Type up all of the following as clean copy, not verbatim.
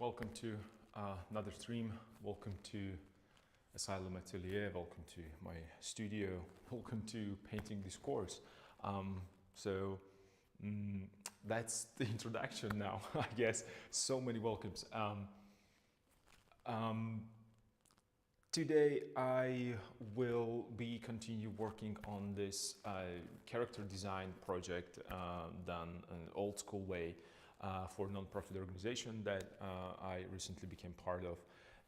welcome to another stream. Welcome to Asylum Atelier. Welcome to my studio. Welcome to painting this course. That's the introduction now, I guess. So many welcomes. Today I will be continue working on this character design project done an old school way for a non-profit organization that I recently became part of,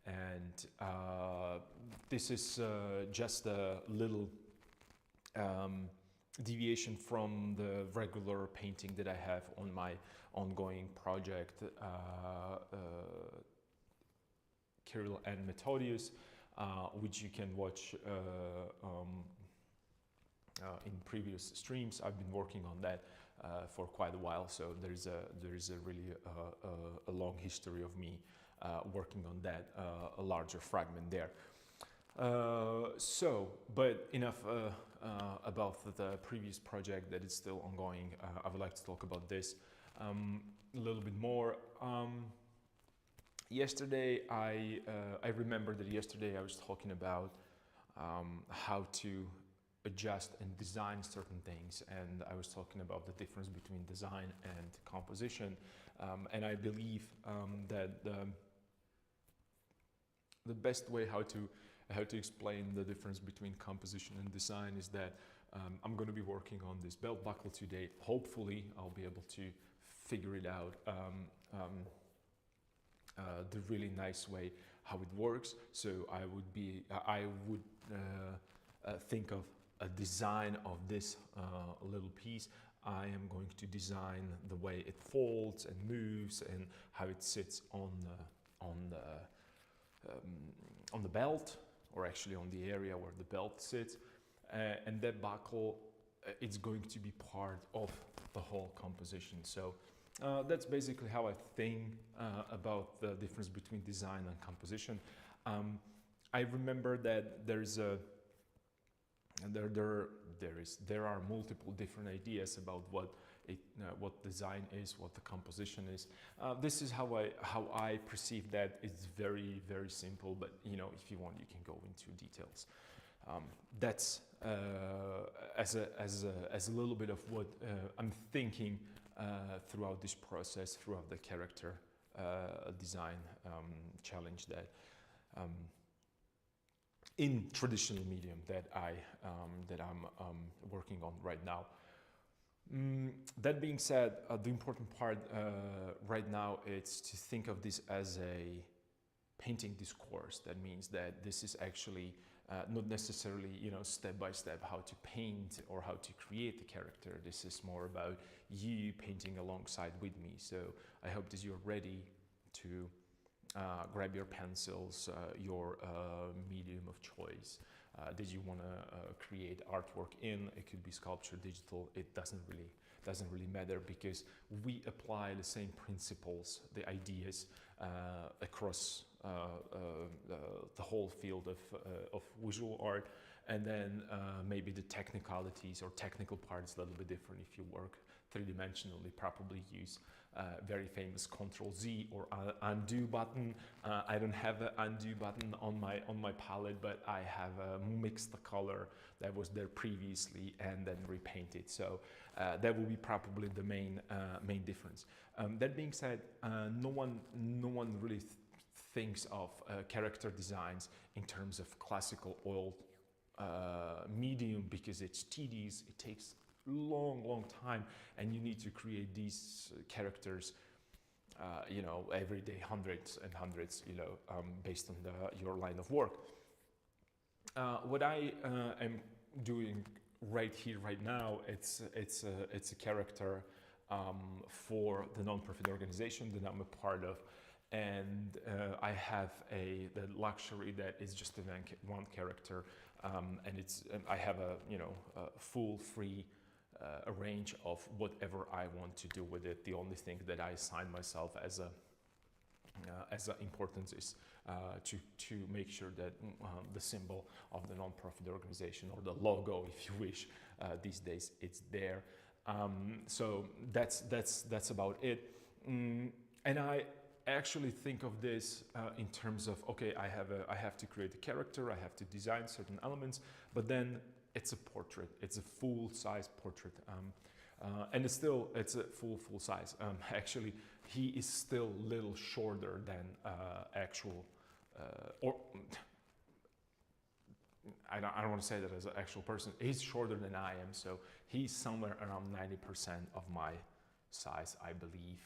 and this is just a little deviation from the regular painting that I have on my ongoing project, Kirill and Methodius, which you can watch in previous streams. I've been working on that for quite a while, so there is a really a long history of me working on that, a larger fragment there. But enough about the previous project that is still ongoing. I would like to talk about this a little bit more. Yesterday, I remember that yesterday I was talking about how to adjust and design certain things, and I was talking about the difference between design and composition, and I believe that the best way how to explain the difference between composition and design is that I'm going to be working on this belt buckle today. Hopefully, I'll be able to figure it out. The really nice way how it works. So I would think of a design of this little piece. I am going to design the way it folds and moves and how it sits on the belt, or actually on the area where the belt sits, and that buckle, it's going to be part of the whole composition. So that's basically how I think about the difference between design and composition. I remember that there are multiple different ideas about what design is, what the composition is. This is how I perceive that. It's very, very simple, but if you want, you can go into details. That's as a little bit of what I'm thinking throughout this process, throughout the character design challenge that in traditional medium that I'm working on right now. That being said, the important part right now is to think of this as a painting discourse. That means that this is actually not necessarily step by step how to paint or how to create the character. This is more about you painting alongside with me. So I hope that you're ready to grab your pencils, your medium of choice that you want to create artwork in. It could be sculpture, digital. It doesn't really matter, because we apply the same principles, the ideas across the whole field of visual art, and then maybe the technicalities or technical parts a little bit different. If you work three-dimensionally, probably use very famous Ctrl-Z or undo button. I don't have an undo button on my palette, but I have mixed the color that was there previously and then repainted. So that will be probably the main difference. That being said, no one really thinks of character designs in terms of classical oil medium, because it's tedious. It takes long time, and you need to create these characters every day, hundreds and hundreds, based on your line of work. What I am doing right here, right now, it's a character for the non-profit organization that I'm a part of, and I have the luxury that is just one character, and I have a full free a range of whatever I want to do with it. The only thing that I assign myself as a importance is to make sure that the symbol of the non-profit organization, or the logo, if you wish, these days, it's there. So that's about it. And actually think of this in terms of, okay, I have to create a character, I have to design certain elements, but then it's a portrait, it's a full-size portrait, and it's a full size. Actually, he is still a little shorter than actual, or I don't want to say that as an actual person. He's shorter than I am, so he's somewhere around 90% of my size, I believe.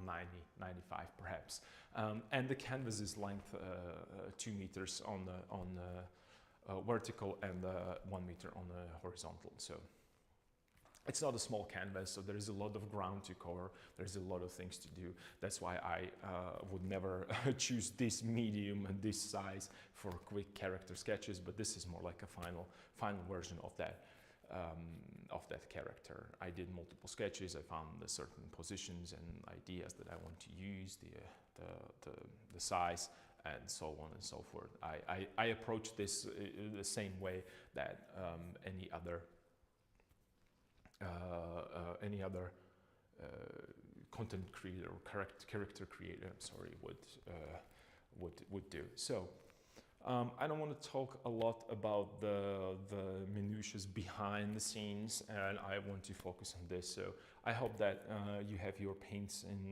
90, 95 perhaps, and the canvas is length 2 meters on the vertical and 1 meter on the horizontal. So it's not a small canvas, so there is a lot of ground to cover. There's a lot of things to do. That's why I would never choose this medium and this size for quick character sketches. But this is more like a final version of that. Character. I did multiple sketches. I found the certain positions and ideas that I want to use, the size, and so on and so forth. I approach this the same way that any other content creator or character creator, would do. So. I don't want to talk a lot about the minutiae behind the scenes, and I want to focus on this. So I hope that you have your paints and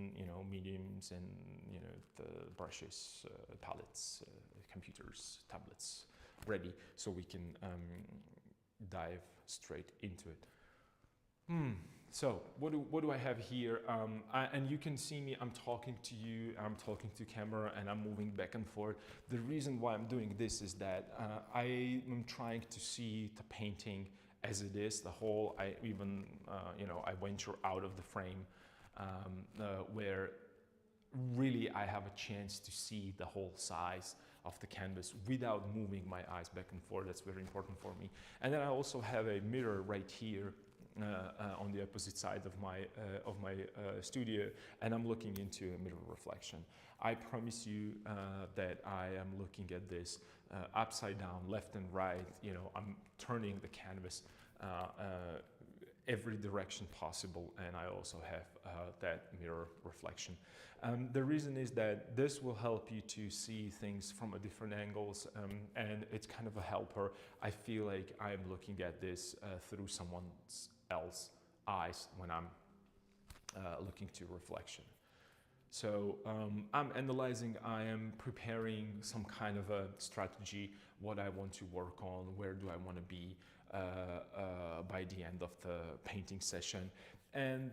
mediums and the brushes, palettes, computers, tablets ready, so we can dive straight into it. So what do I have here? And you can see me, I'm talking to you, I'm talking to camera, and I'm moving back and forth. The reason why I'm doing this is that I am trying to see the painting as it is, the whole. I even, I venture out of the frame where really I have a chance to see the whole size of the canvas without moving my eyes back and forth. That's very important for me. And then I also have a mirror right here on the opposite side of my studio, and I'm looking into a mirror reflection. I promise you that I am looking at this upside down, left and right. I'm turning the canvas every direction possible, and I also have that mirror reflection. The reason is that this will help you to see things from a different angles, and it's kind of a helper. I feel like I'm looking at this through someone else's eyes when I'm looking to reflection. So I'm analyzing, I am preparing some kind of a strategy, what I want to work on, where do I want to be by the end of the painting session. And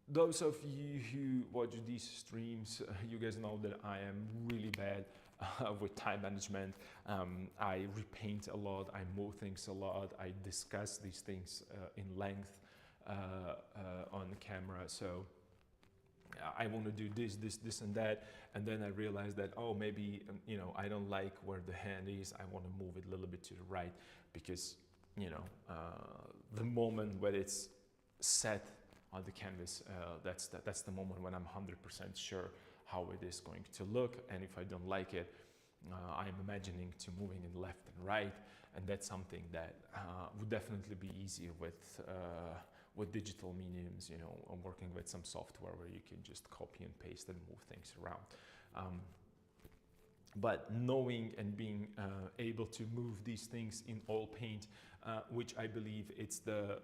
those of you who watch these streams, you guys know that I am really bad with time management. I repaint a lot, I move things a lot, I discuss these things in length on the camera. So I want to do this and that, and then I realize that, oh, maybe I don't like where the hand is, I want to move it a little bit to the right, because the moment when it's set on the canvas, that's the moment when I'm 100% sure how it is going to look. And if I don't like it, I'm imagining to moving it left and right, and that's something that would definitely be easier with digital mediums. I'm working with some software where you can just copy and paste and move things around. But knowing and being able to move these things in oil paint, which I believe it's the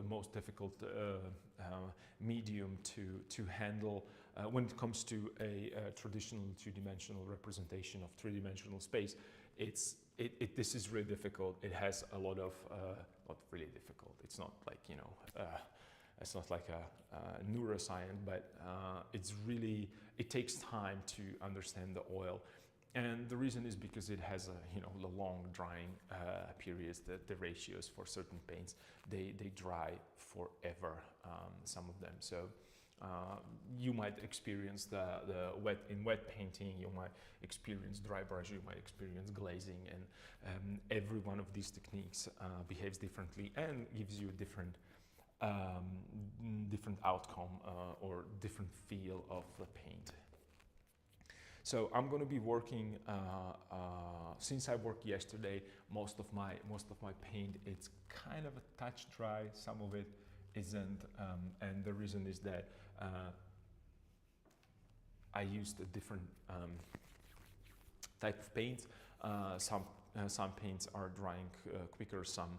most difficult medium to handle when it comes to a traditional two-dimensional representation of three-dimensional space. This is really difficult. It has a lot of not really difficult. It's not like it's not like a neuroscience, but it takes time to understand the oil. And the reason is because it has the long drying periods. The ratios for certain paints, they dry forever, some of them. So you might experience the wet painting, you might experience dry brush, you might experience glazing, and every one of these techniques behaves differently and gives you a different outcome or different feel of the paint. So I'm going to be working, since I worked yesterday, most of my paint, it's kind of a touch dry, some of it isn't, and the reason is that I used a different type of paint. Some paints are drying quicker, some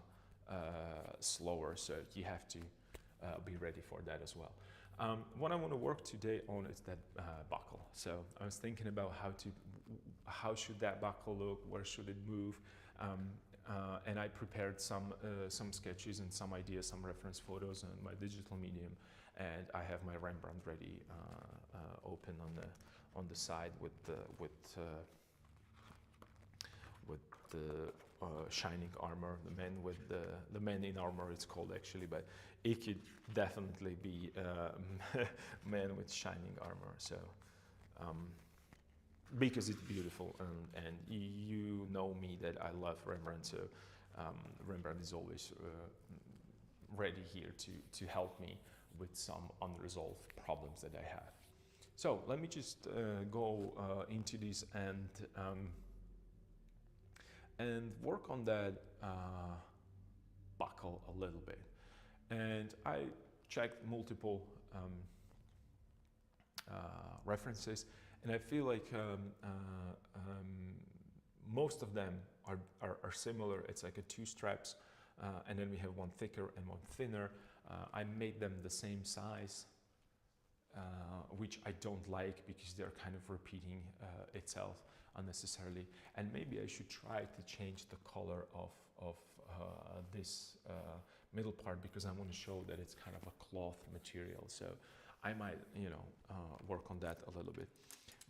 slower, so you have to be ready for that as well. What I want to work today on is that buckle. So I was thinking about how should that buckle look, where should it move, and I prepared some sketches and some ideas, some reference photos on my digital medium, and I have my Rembrandt ready open on the side with the shining armor, the man in armor it's called actually, but it could definitely be man with shining armor. So because it's beautiful, and you know me that I love Rembrandt, so Rembrandt is always ready here to help me with some unresolved problems that I have. So let me just go into this and work on that buckle a little bit. And I checked multiple references, and I feel like most of them are similar. It's like a two straps, and then we have one thicker and one thinner. I made them the same size, which I don't like because they're kind of repeating itself unnecessarily. And maybe I should try to change the color of this middle part, because I want to show that it's kind of a cloth material. So I might, work on that a little bit.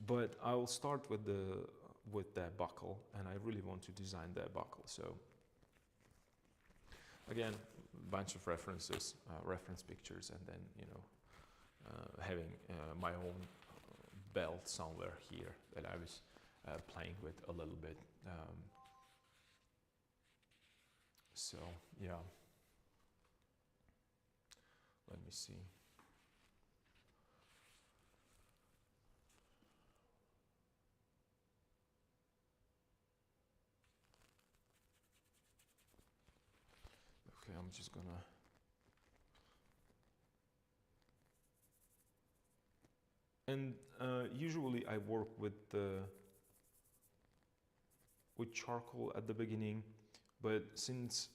But I'll start with that buckle, and I really want to design that buckle. So again, a bunch of references, reference pictures, and then having my own belt somewhere here that I was playing with a little bit. So yeah, let me see. Okay, I'm just gonna and usually I work with charcoal at the beginning, but since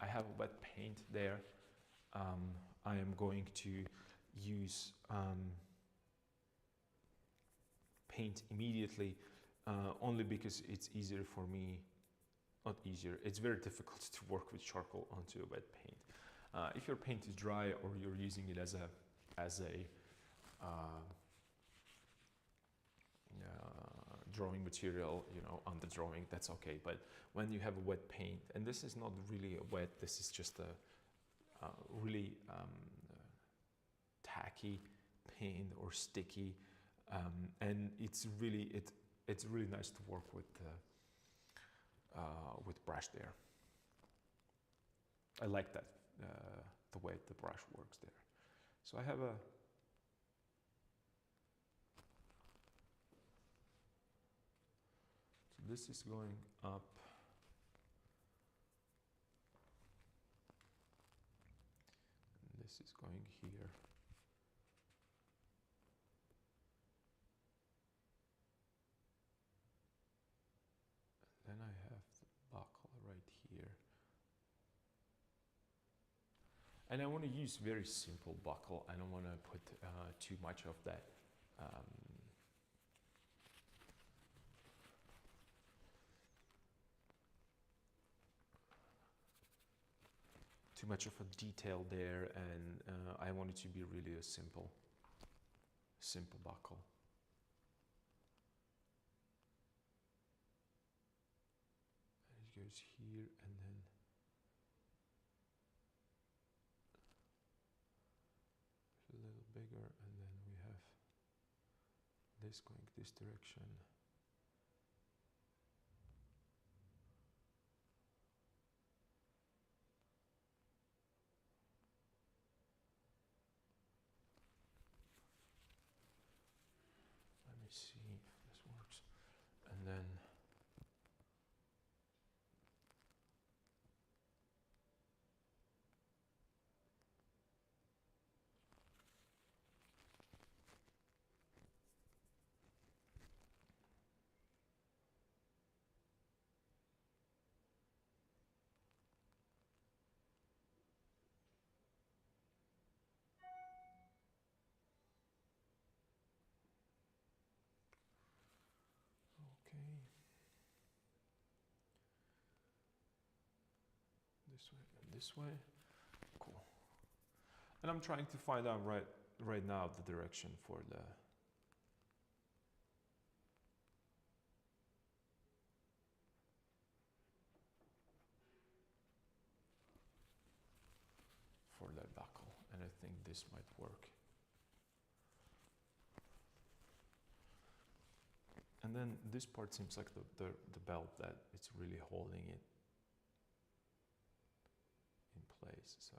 I have wet paint there, I am going to use paint immediately, only because it's easier for me. Not easier, it's very difficult to work with charcoal onto a wet paint. If your paint is dry, or you're using it as a drawing material, on the drawing, that's okay. But when you have a wet paint, and this is not really a wet, this is just a really tacky paint or sticky, and it's really nice to work with brush there. I like that, the way the brush works there. So I have so this is going up. And this is going here. And then I have the buckle right here. And I want to use very simple buckle. I don't want to put too much of that too much of a detail there, and I want it to be really a simple buckle. And it goes here, and then a little bigger, and then we have this going this direction. Let me see if this works. And then this way and this way. Cool. And I'm trying to find out right now the direction for the buckle, and I think this might work. And then this part seems like the belt that it's really holding it in place, so.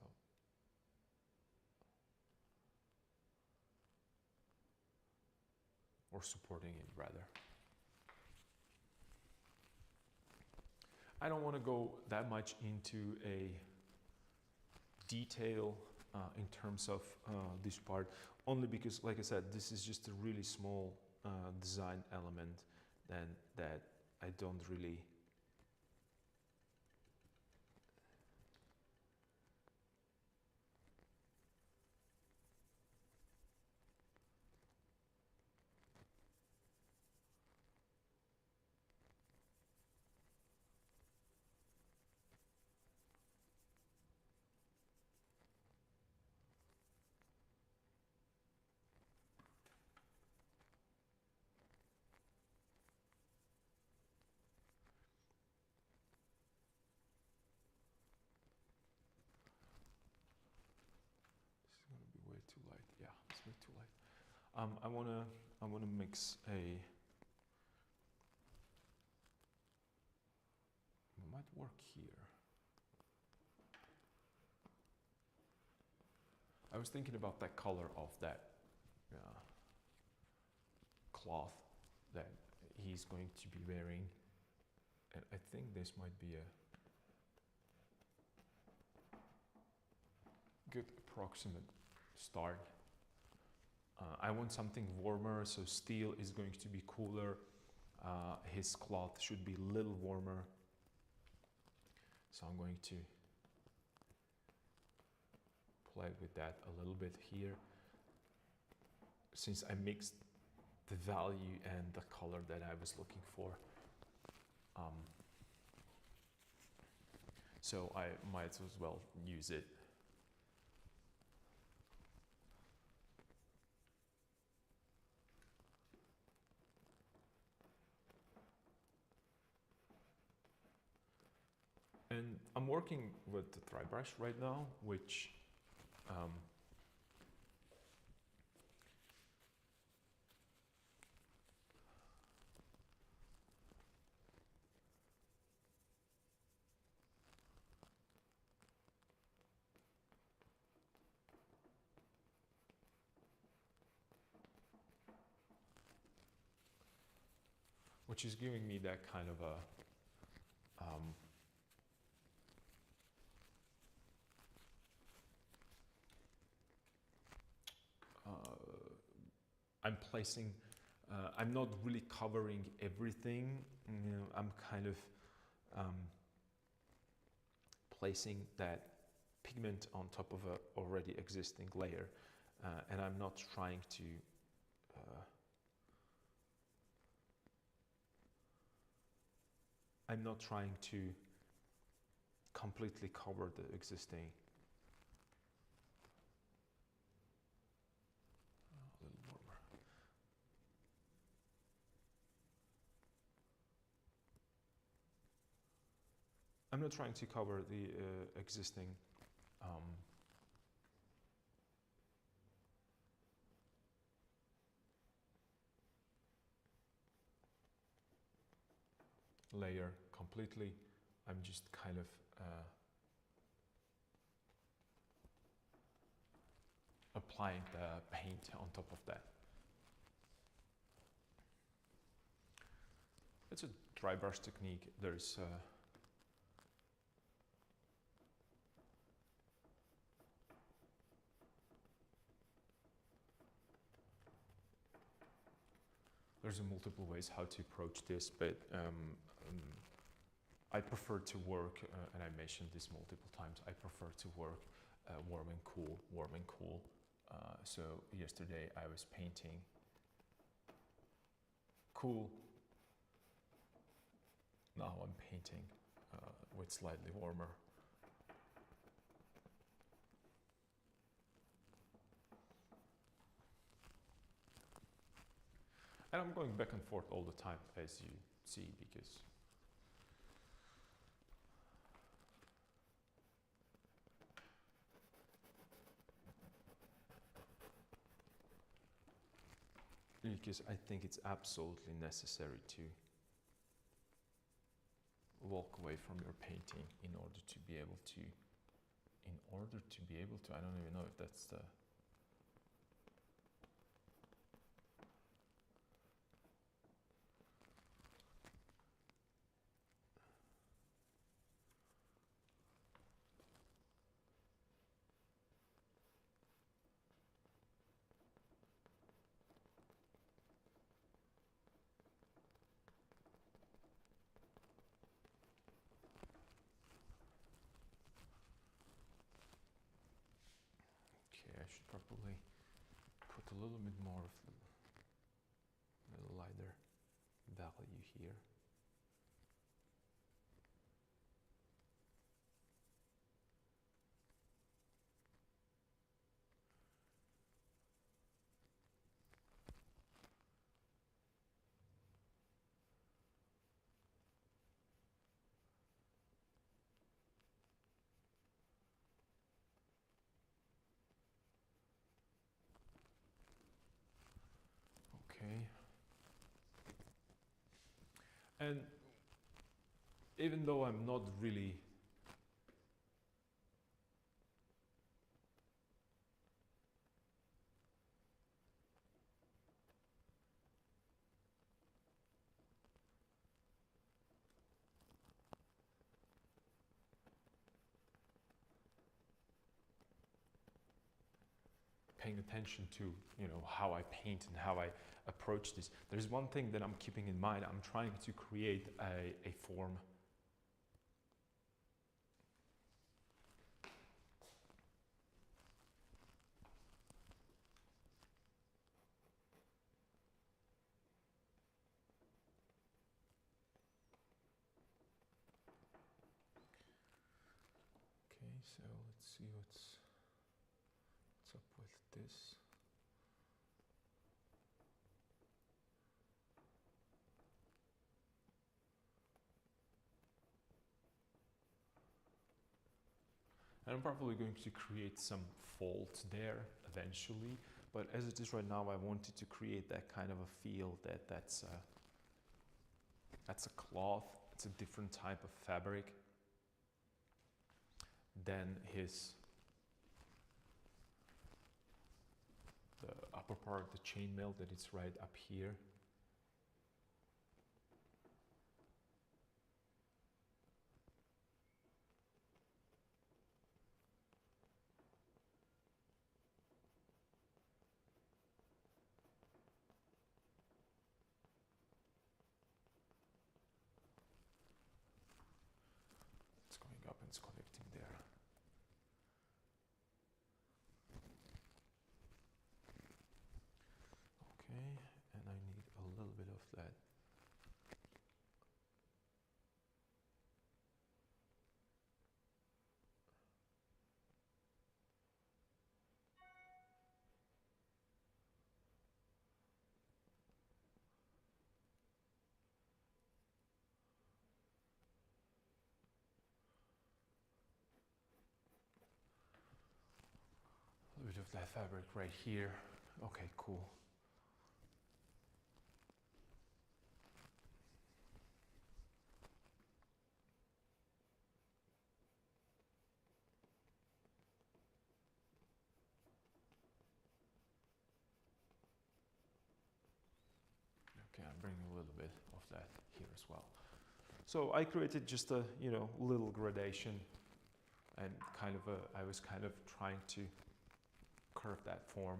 Or supporting it rather. I don't want to go that much into a detail in terms of this part, only because, like I said, this is just a really small design element that I don't really way too light. Yeah, it's way too light. I wanna mix a. It might work here. I was thinking about that color of that cloth that he's going to be wearing, and I think this might be a good approximate start. I want something warmer, so steel is going to be cooler. His cloth should be a little warmer. So I'm going to play with that a little bit here. Since I mixed the value and the color that I was looking for. So I might as well use it. And I'm working with the dry brush right now, which is giving me that kind of a I'm placing, I'm not really covering everything. You know, I'm kind of placing that pigment on top of a already existing layer, and I'm not trying to completely cover the existing. A little warmer. I'm not trying to cover the existing layer completely. I'm just kind of applying the paint on top of that. It's a dry brush technique. There's multiple ways how to approach this, but I prefer to work, and I mentioned this multiple times, I prefer to work warm and cool, warm and cool. So yesterday I was painting cool. Now I'm painting with slightly warmer. And I'm going back and forth all the time, as you see, because I think it's absolutely necessary to walk away from your painting in order to be able to, I don't even know if that's the, okay, I should probably put a little bit more of the lighter value here. Okay. And even though I'm not really paying attention to, how I paint and how I approach this, there's one thing that I'm keeping in mind. I'm trying to create a form. Okay, so let's see what's up with this. And I'm probably going to create some fault there eventually, but as it is right now, I wanted to create that kind of a feel that's a cloth. It's a different type of fabric than the upper part, the chainmail that it's right up here. It's going up and it's connecting there. Okay, and I need a little bit of that. A little bit of that fabric right here. Okay, cool. Okay, I'm bringing a little bit of that here as well. So I created just a, little gradation, and I was kind of trying to curve that form.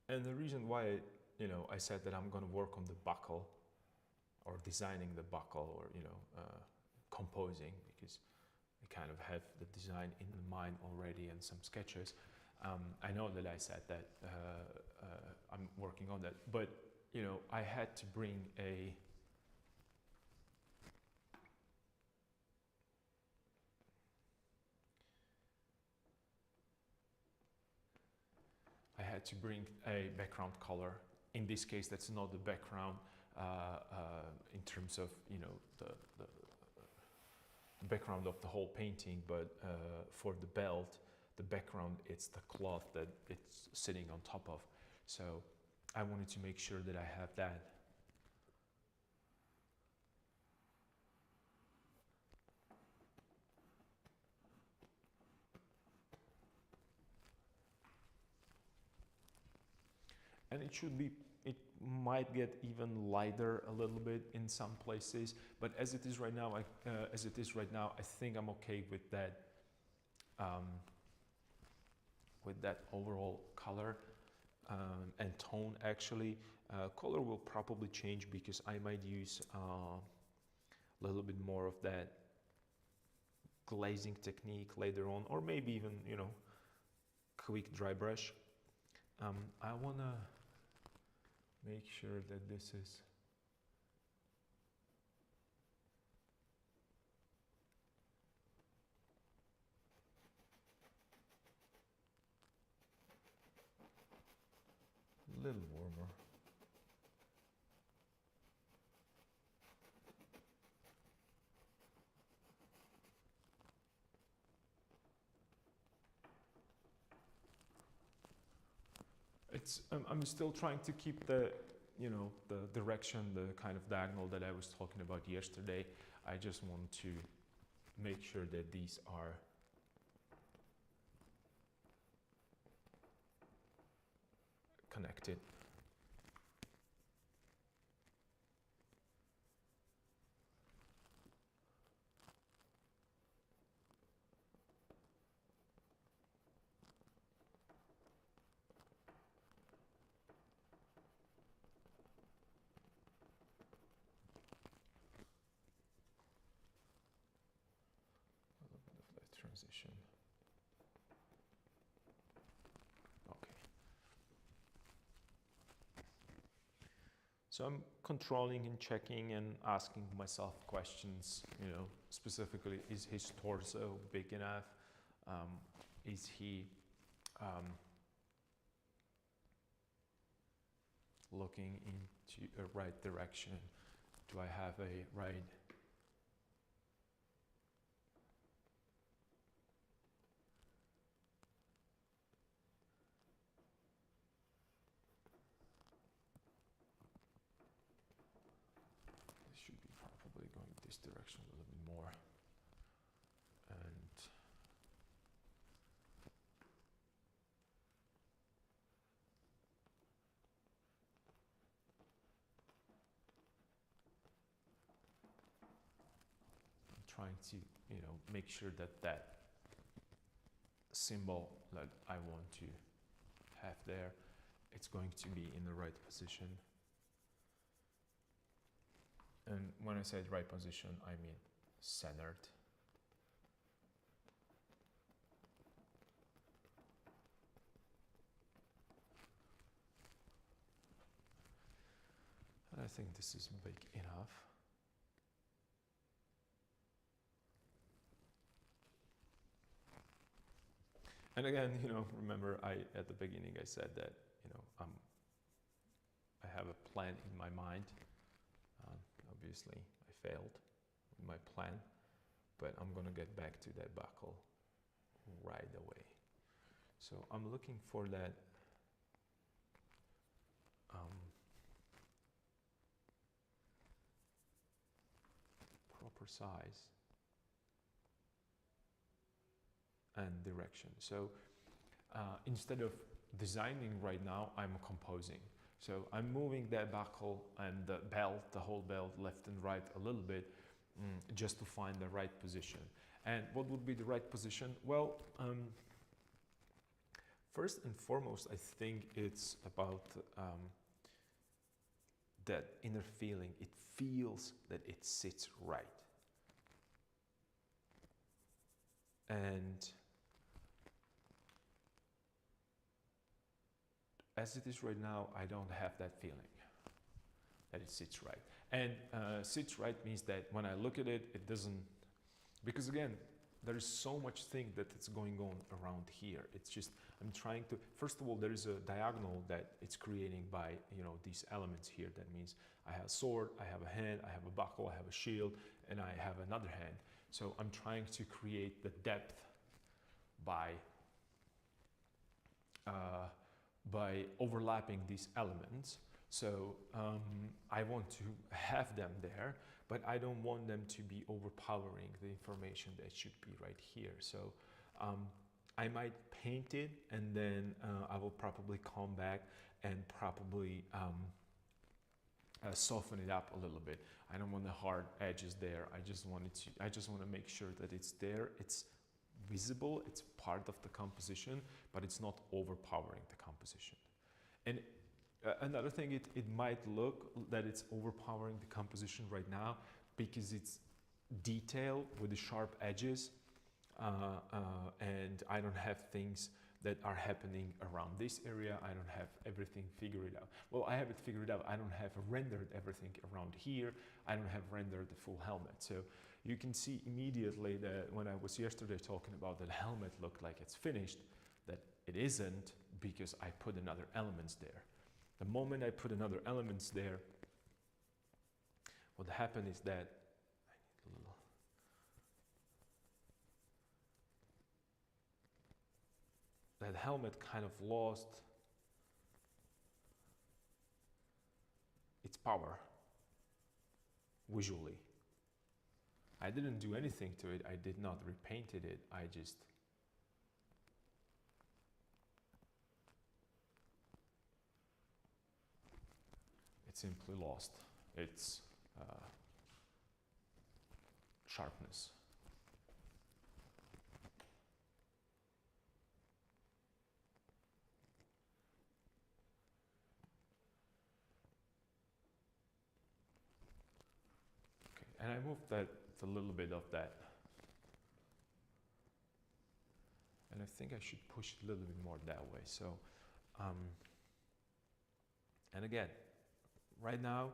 And the reason why, I said that I'm going to work on the buckle, or designing the buckle, or composing, because I kind of have the design in mind already and some sketches. I know that I said that I'm working on that, but you know, I had to bring a background color. In this case, that's not the background in terms of, you know, the background of the whole painting, but for the belt, the background, it's the cloth that it's sitting on top of. So I wanted to make sure that I have that. And it should be, it might get even lighter a little bit in some places, but as it is right now, I think I'm okay with that overall color and tone. Actually, color will probably change because I might use a little bit more of that glazing technique later on, or maybe even, you know, quick dry brush. I wanna make sure that this is a little warmer. I'm still trying to keep the, you know, the direction, the kind of diagonal that I was talking about yesterday. I just want to make sure that these are connected. Transition. Okay. So I'm controlling and checking and asking myself questions, you know, specifically, is his torso big enough? Is he looking into a right direction? Do I have a right? Should be probably going this direction a little bit more. And I'm trying to, you know, make sure that that symbol that I want to have there, it's going to be in the right position. And when I said right position, I mean centered. And I think this is big enough. And again, you know, remember at the beginning I said that, you know, I have a plan in my mind. Obviously, I failed with my plan, but I'm gonna get back to that buckle right away. So I'm looking for that proper size and direction. So instead of designing right now, I'm composing. So I'm moving that buckle and the belt, the whole belt, left and right a little bit, just to find the right position. And what would be the right position? Well, first and foremost, I think it's about that inner feeling. It feels that it sits right. And as it is right now, I don't have that feeling. that it sits right. And sits right means that when I look at it, it doesn't, because again, there is so much thing that it's going on around here. It's just, I'm trying to, first of all, there is a diagonal that it's creating by, you know, these elements here. That means I have a sword, I have a hand, I have a buckle, I have a shield, and I have another hand. So I'm trying to create the depth by overlapping these elements. So I want to have them there, but I don't want them to be overpowering the information that should be right here. So I might paint it, and then I will probably come back and probably soften it up a little bit. I don't want the hard edges there. I just want to make sure that it's there. It's visible. It's part of the composition, but it's not overpowering the composition. And another thing, it might look that it's overpowering the composition right now because it's detailed with the sharp edges, and I don't have things that are happening around this area. I don't have everything figured out. Well, I have it figured out. I don't have rendered everything around here. I don't have rendered the full helmet. So you can see immediately that when I was yesterday talking about that helmet looked like it's finished, that it isn't, because I put another elements there. The moment I put another elements there, what happened is that that helmet kind of lost its power visually. I didn't do anything to it. I did not repainted it. I just it simply lost its sharpness. Okay, and I moved that a little bit of that. And I think I should push it a little bit more that way. So, and again, right now,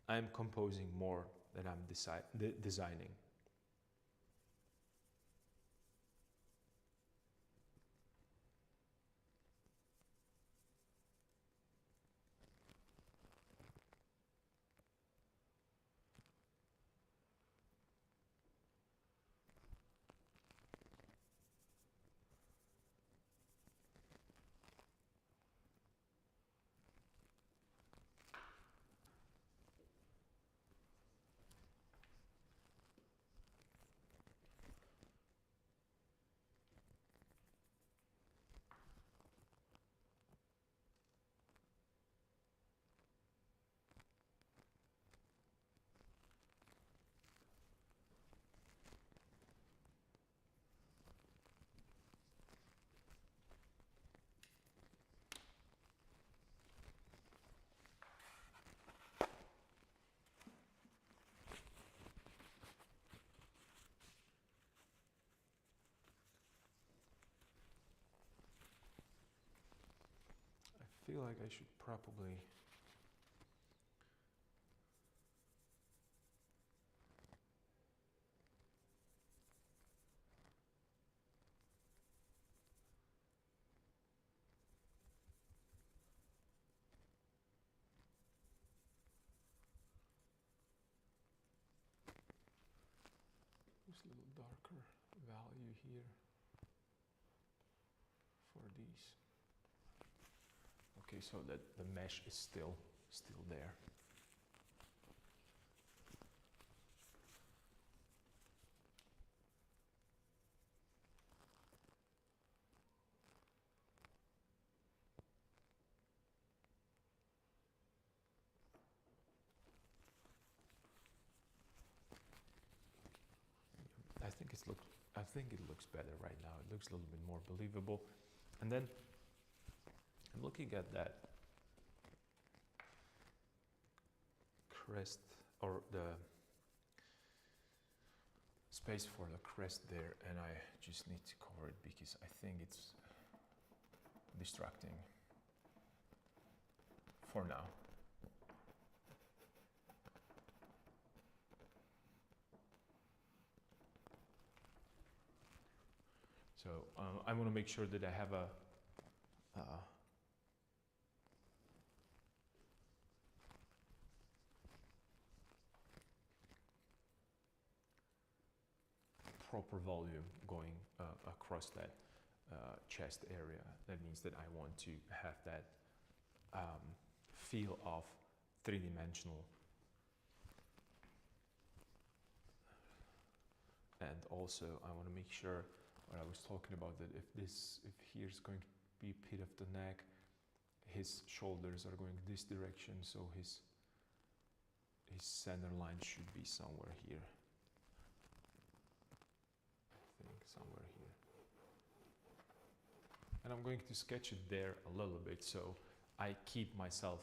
I'm composing more than I'm designing. I feel like I should probably use a little darker value here for these. Okay, so that the mesh is still there. I think it looks better right now. It looks a little bit more believable. And then I'm looking at that crest, or the space for the crest there, and I just need to cover it because I think it's distracting for now. So I want to make sure that I have a proper volume going across that chest area. That means that I want to have that feel of three-dimensional. And also I want to make sure what I was talking about, that if here's going to be pit of the neck, his shoulders are going this direction, so his center line should be somewhere here. I think somewhere here. And I'm going to sketch it there a little bit so I keep myself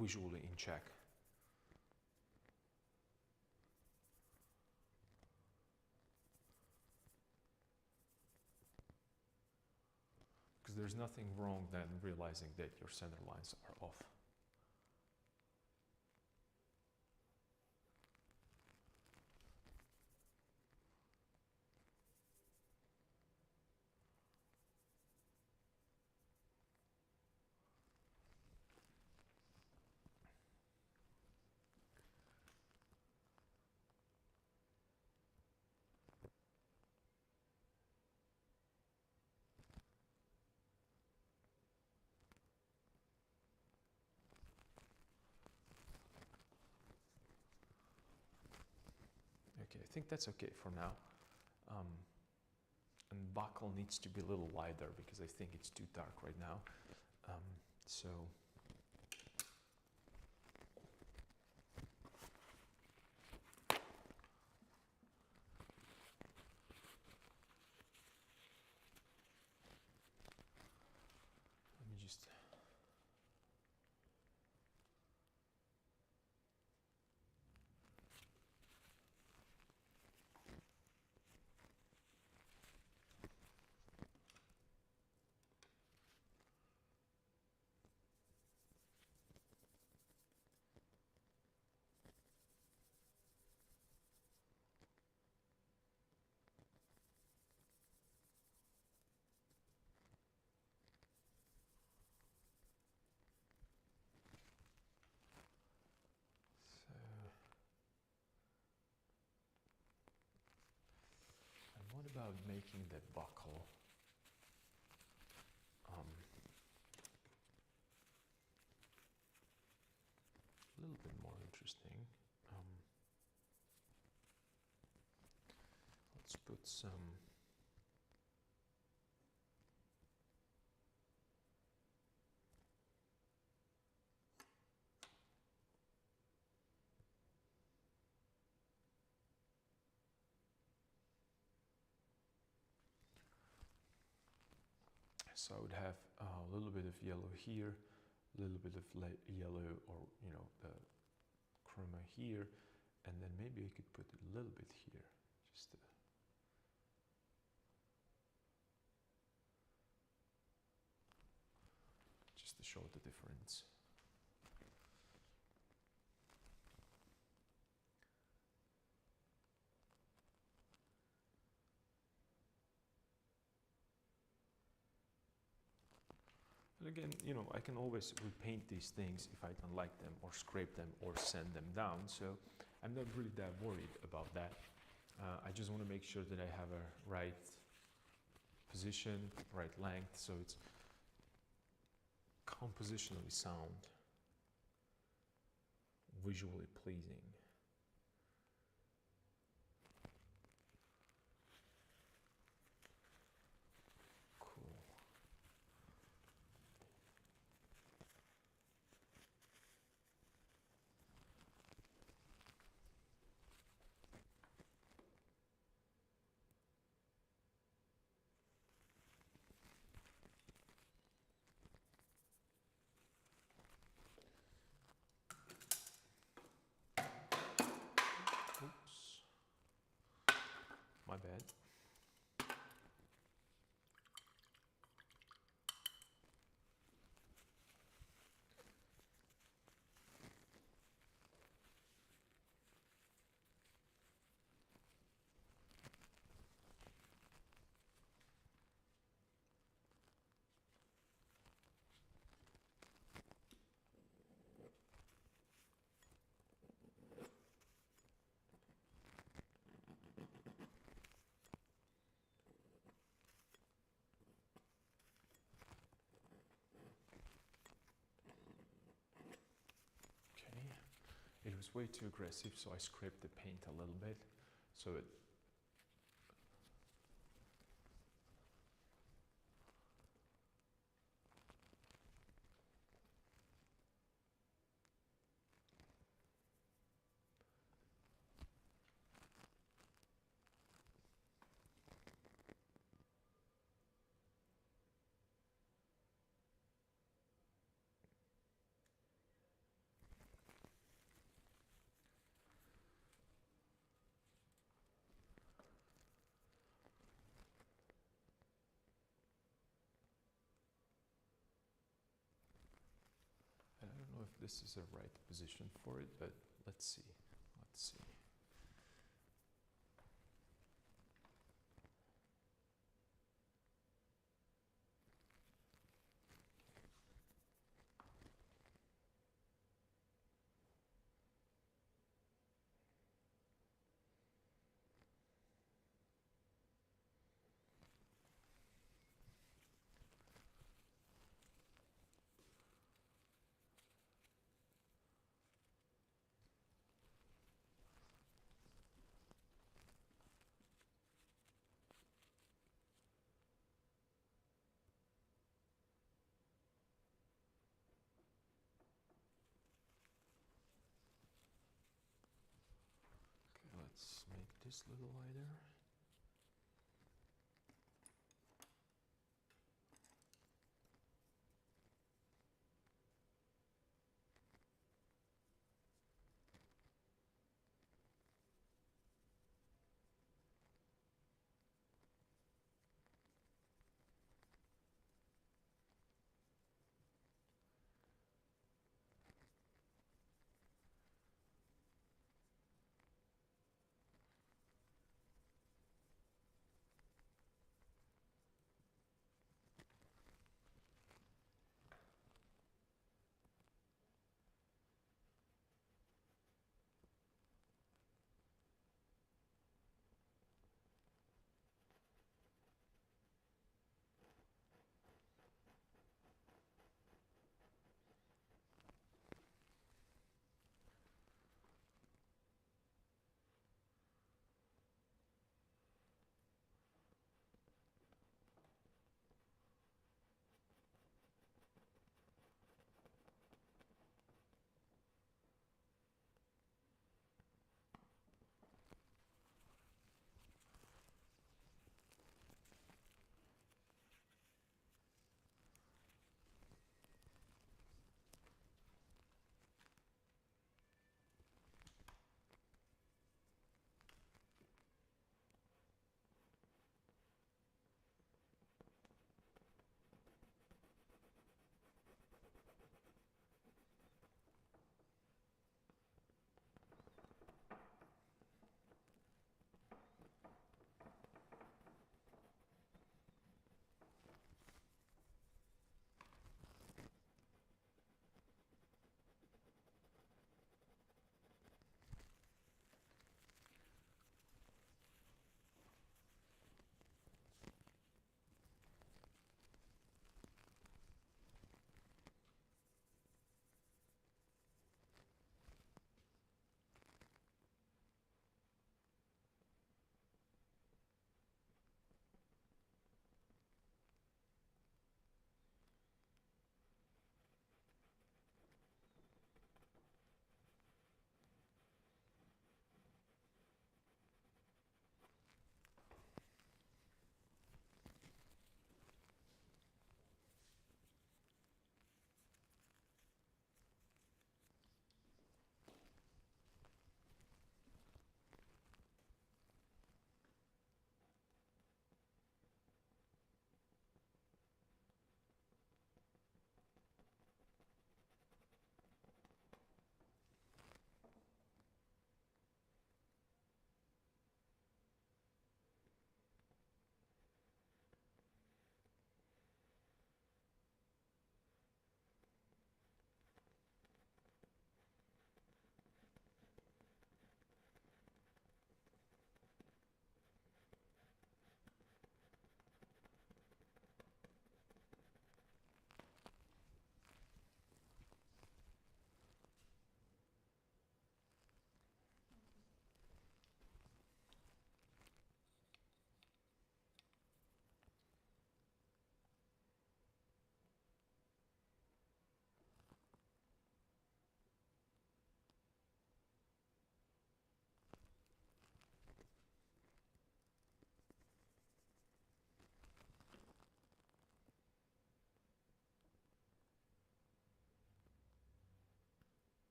visually in check. Because there's nothing wrong than realizing that your center lines are off. Okay, I think that's okay for now. And buckle needs to be a little wider because I think it's too dark right now. So let me just what about making the buckle a little bit more interesting? Let's put some so I would have a little bit of yellow here, a little bit of yellow, or the chroma here, and then maybe I could put a little bit here, just to show the difference. And again, I can always repaint these things if I don't like them, or scrape them, or sand them down. So I'm not really that worried about that. I just want to make sure that I have a right position, right length, so it's compositionally sound, visually pleasing. it's way too aggressive, so I scrape the paint a little bit. So it I don't know if this is the right position for it, but let's see. Let's see. Okay, let's make this a little lighter.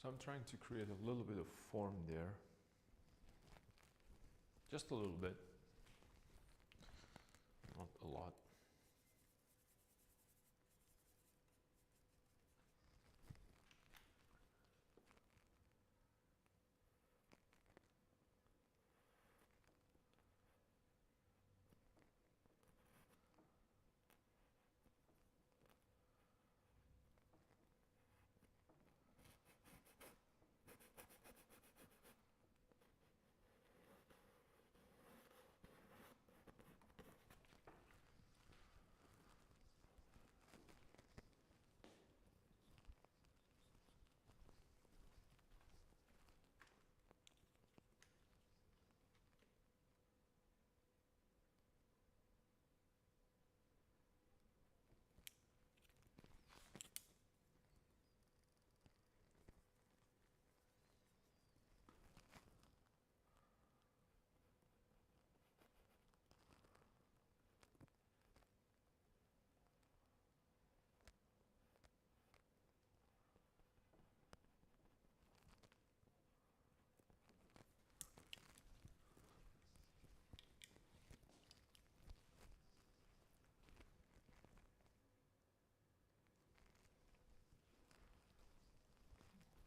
So I'm trying to create a little bit of form there. Just a little bit. Not a lot.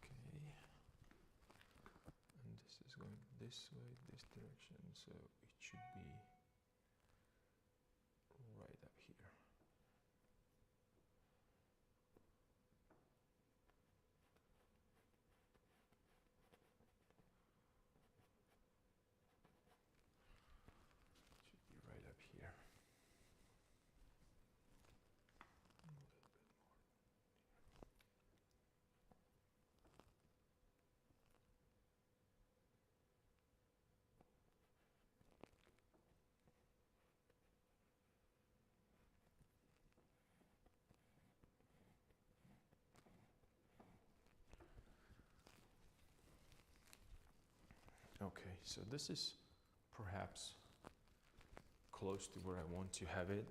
Okay. And this is going this way, this direction, so it should be right up here. Should be right up here. A little bit more. Okay, so this is perhaps close to where I want to have it.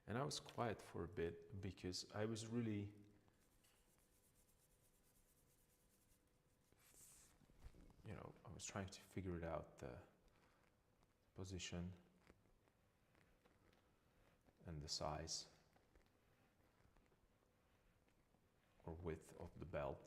And I was quiet for a bit because I was really I was trying to figure it out, the position and the size or width of the belt.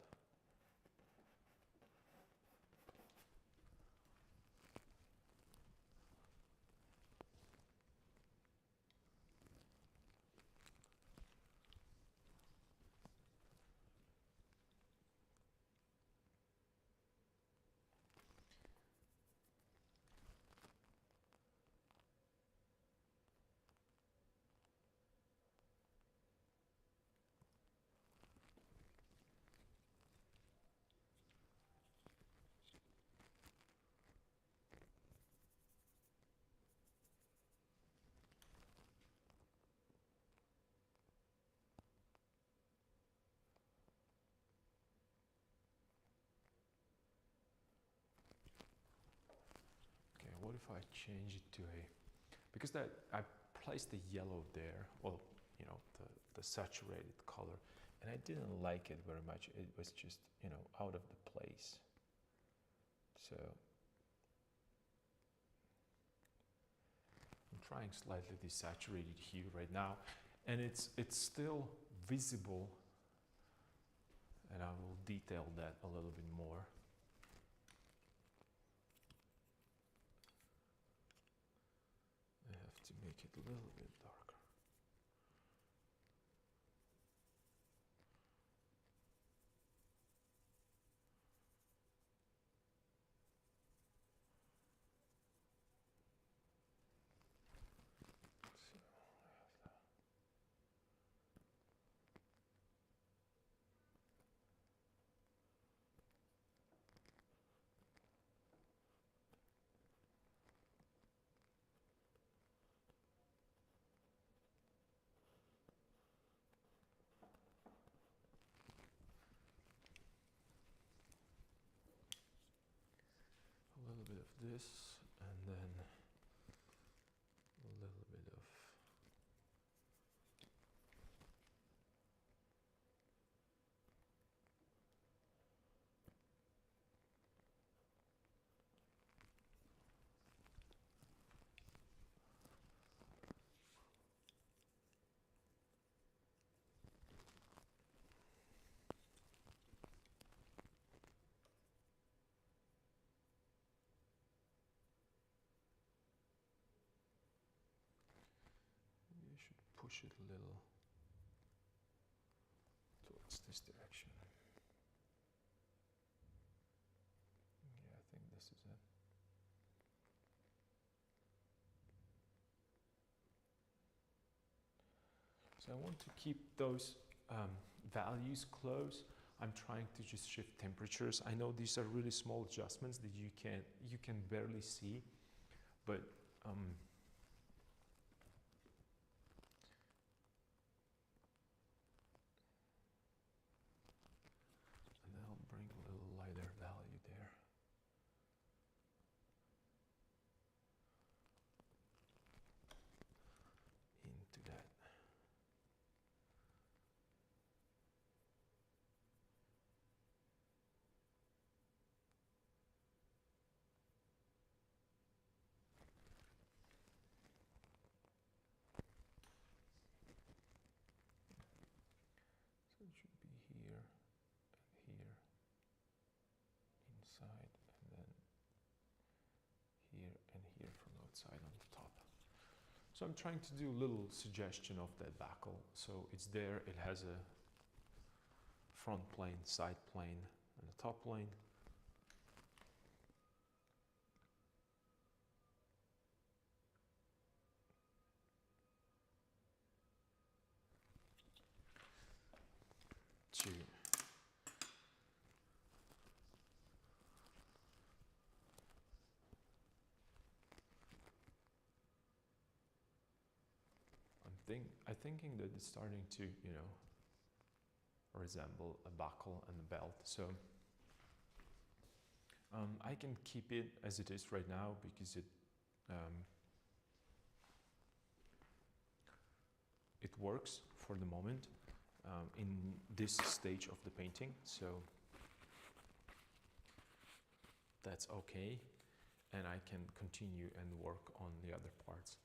Okay, what if I change it to because that I placed the yellow there, well, the saturated color, and I didn't like it very much. It was just, out of the place. So I'm trying slightly desaturated hue right now, and it's still visible, and I will detail that a little bit more. I have to make it a little bit darker. A little bit of this, and then a little bit of push it a little towards this direction. Yeah, I think this is it. So I want to keep those values close. I'm trying to just shift temperatures. I know these are really small adjustments that you can barely see, but and then I'll bring a little lighter value there. Into that. So it should be here and here, inside, and then here and here from outside on the top. So I'm trying to do a little suggestion of that backle. So it's there, it has a front plane, side plane, and a top plane. Two. I'm thinking that it's starting to, you know, resemble a buckle and a belt. So I can keep it as it is right now because it works for the moment in this stage of the painting. So that's okay, and I can continue and work on the other parts.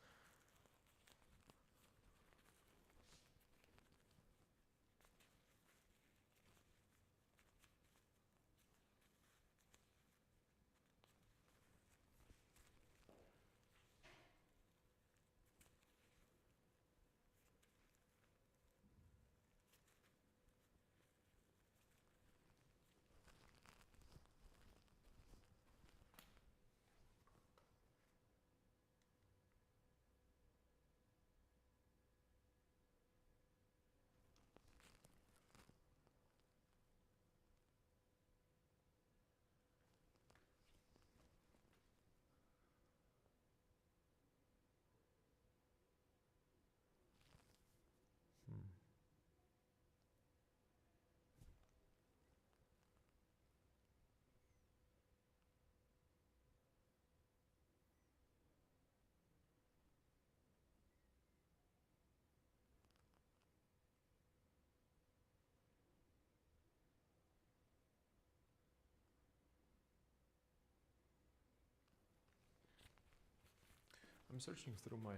I'm searching through my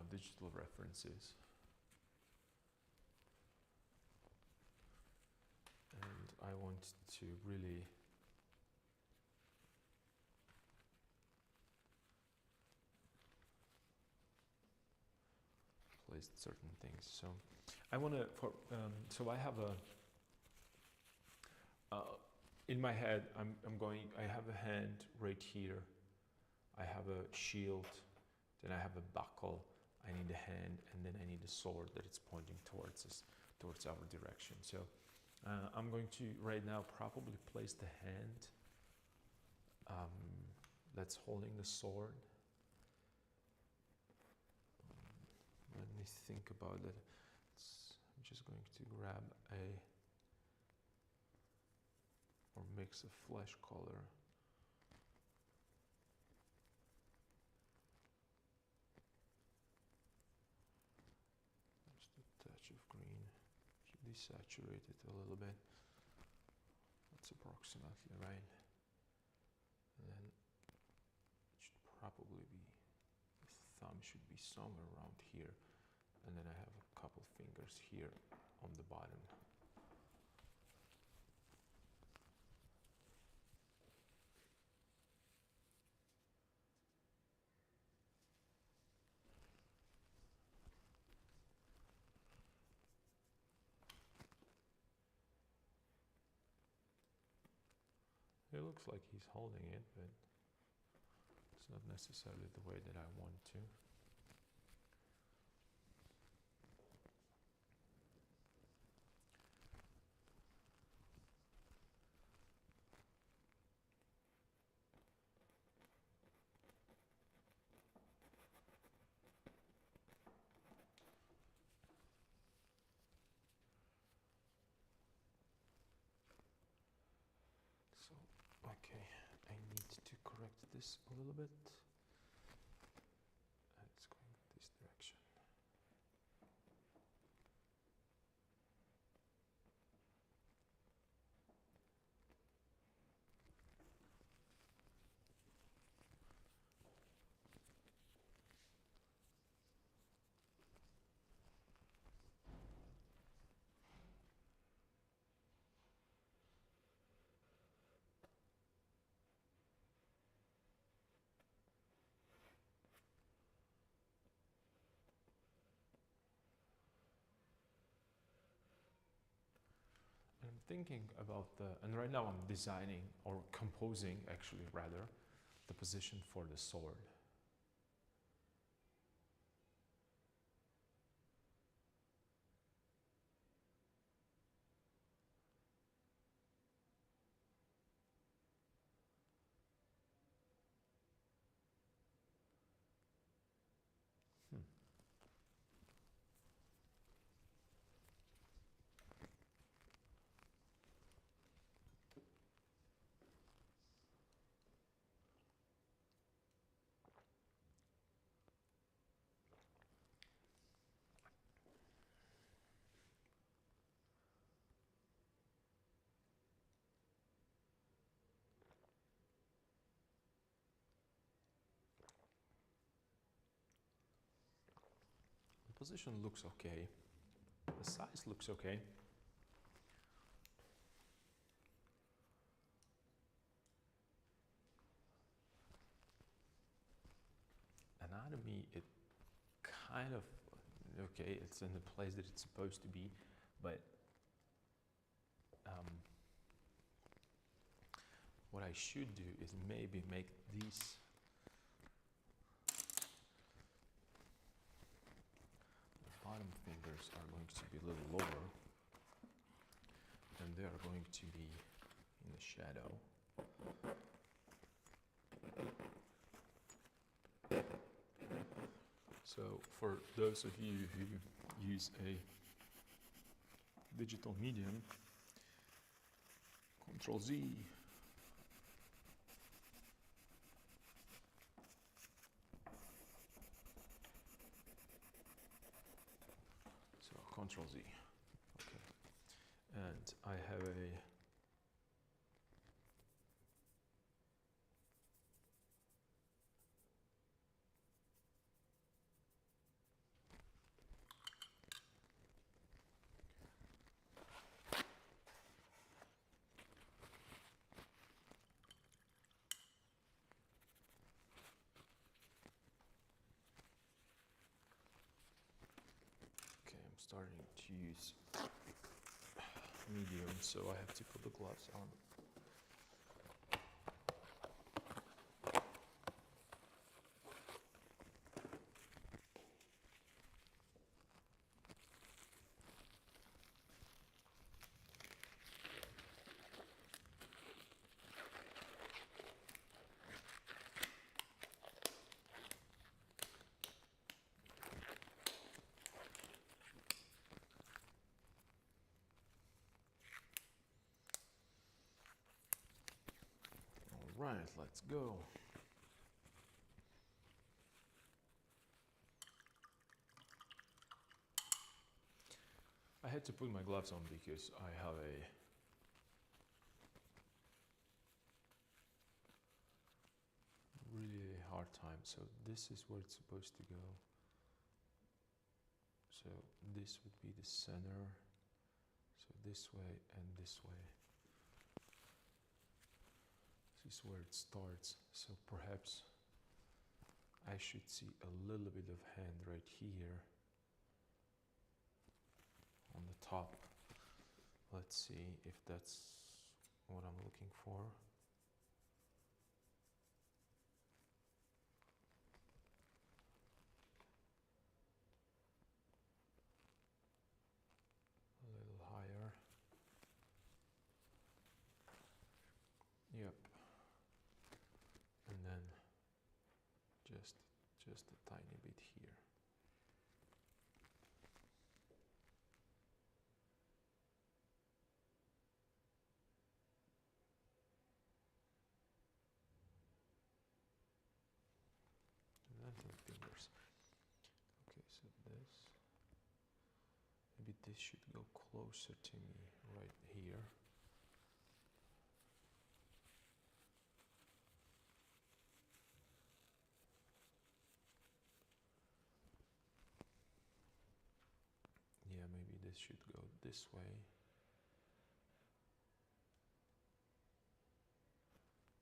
digital references, and I want to really place certain things. So I want to, so I have in my head, I have a hand right here, I have a shield, then I have a buckle, I need a hand, and then I need a sword that it's pointing towards us, towards our direction. So I'm going to right now probably place the hand that's holding the sword. Let me think about it. I'm just going to grab or mix a flesh color. Touch of green, should desaturate it a little bit. That's approximately right. And then it should probably be, the thumb should be somewhere around here. And then I have a couple fingers here on the bottom. looks like he's holding it, but it's not necessarily the way that I want to. So, okay, I need to correct this a little bit. And it's going this direction. And I'm thinking about and right now I'm designing or composing actually rather the position for the sword. The position looks okay. The size looks okay. Anatomy, it kind of, okay, it's in the place that it's supposed to be, but what I should do is maybe make these bottom fingers are going to be a little lower, and they are going to be in the shadow. So for those of you who use a digital medium, Control Z. So Control Z. Okay. And I have a starting to use medium, so I have to put the gloves on. All right, let's go. I had to put my gloves on because I have a really hard time. So this is where it's supposed to go. So this would be the center. So this way and this way. This is where it starts. So perhaps I should see a little bit of hand right here on the top. Let's see if that's what I'm looking for. just a tiny bit here. Nothing fingers. Okay, so this, maybe this should go closer to me right here. Yeah, maybe this should go this way.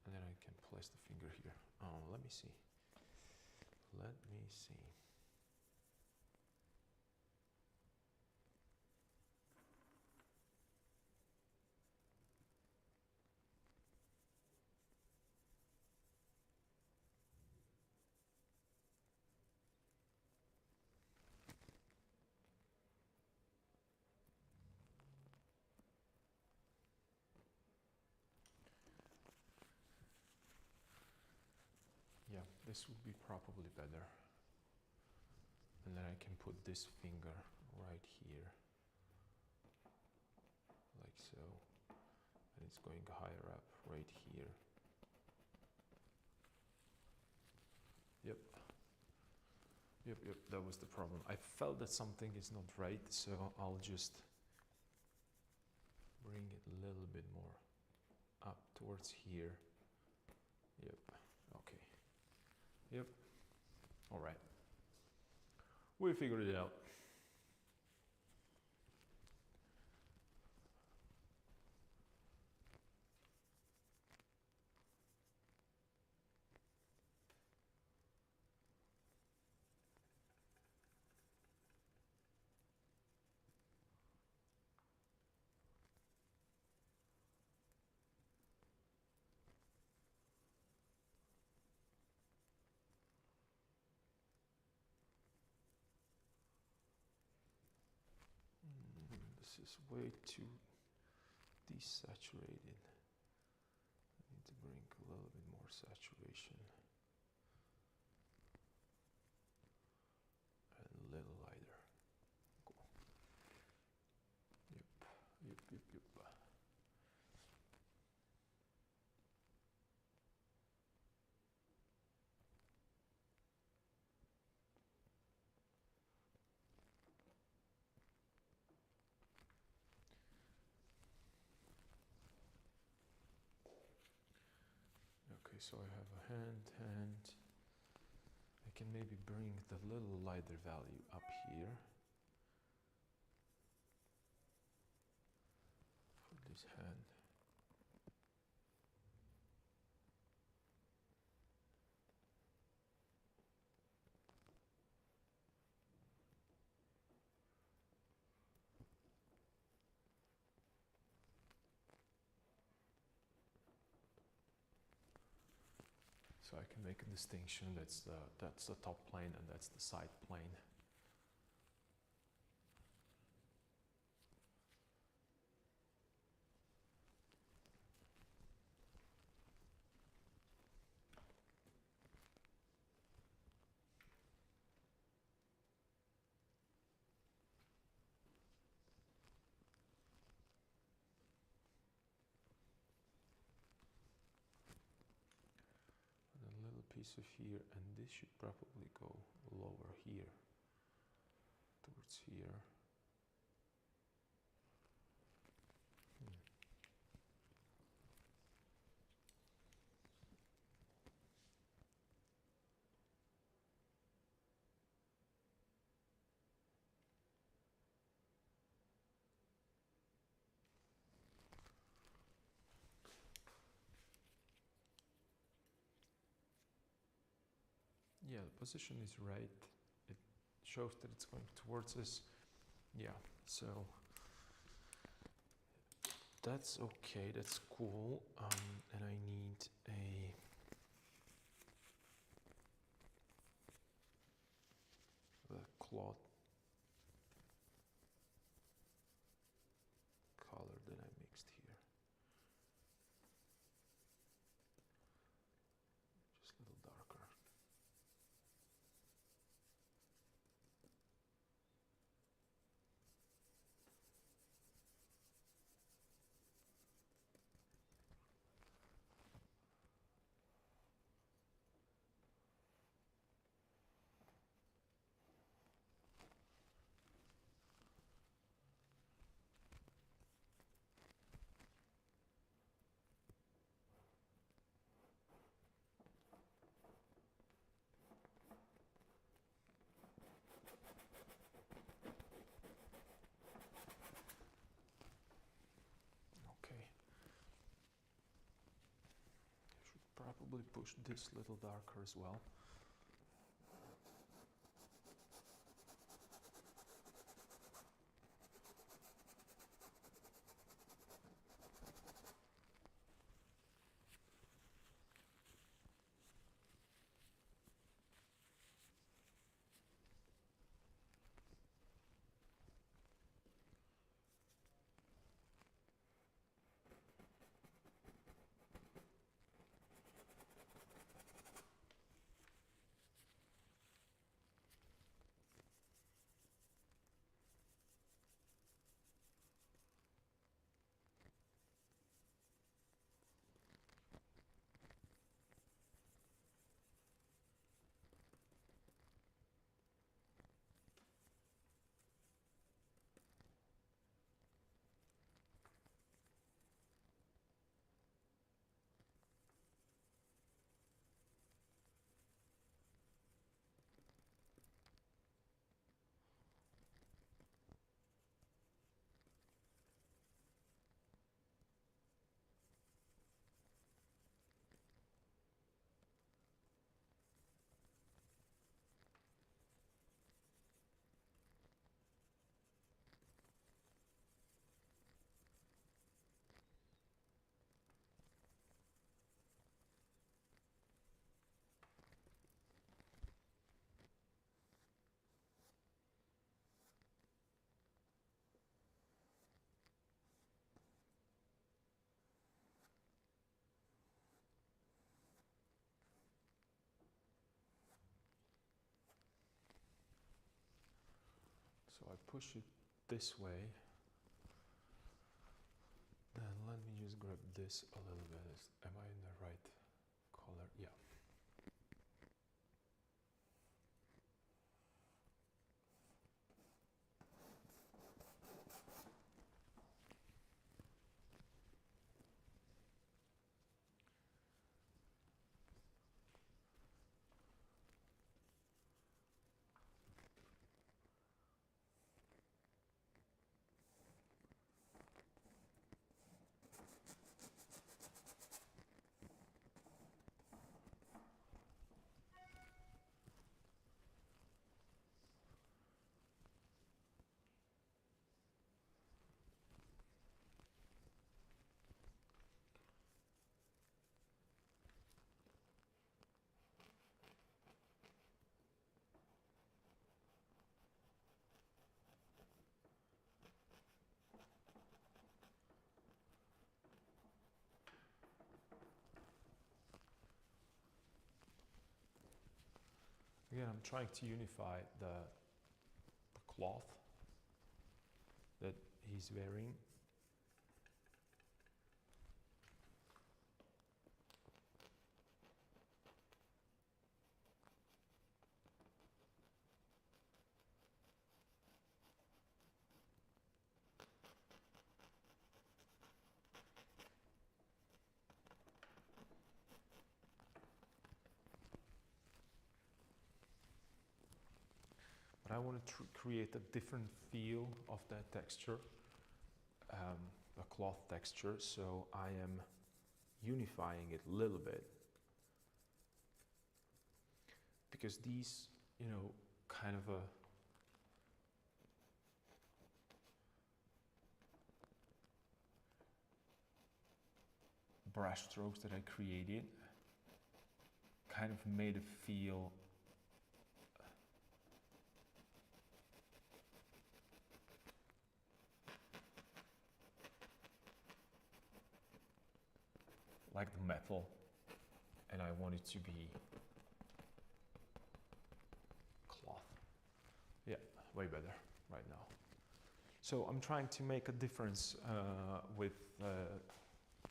And then I can place the finger here. Oh, let me see. Let me see. Yeah, this would be probably better. And then I can put this finger right here, like so. And it's going higher up, right here. Yep. Yep, that was the problem. I felt that something is not right, so I'll just bring it a little bit more up towards here. Yep, okay. Yep, all right. We figured it out. This is way too desaturated. I need to bring a little bit more saturation. And a little lighter. Cool. Yep. Okay, so I have a hand. I can maybe bring the little lighter value up here. For this hand. So I can make a distinction. That's the top plane and that's the side plane. And a little piece of here, and this should probably go lower here, towards here. Yeah, the position is right. It shows that it's going towards us. Yeah, so that's okay, that's cool. And I need a cloth color that I mixed here. Just a little darker. probably push this a little darker as well. So I push it this way. Then let me just grab this a little bit. Am I in the right color? Yeah. Again, I'm trying to unify the cloth that he's wearing. But I want to create a different feel of that texture, a cloth texture, so I am unifying it a little bit. Because these, kind of a brush strokes that I created kind of made it feel like the metal, and I want it to be cloth. Yeah, way better right now. So I'm trying to make a difference with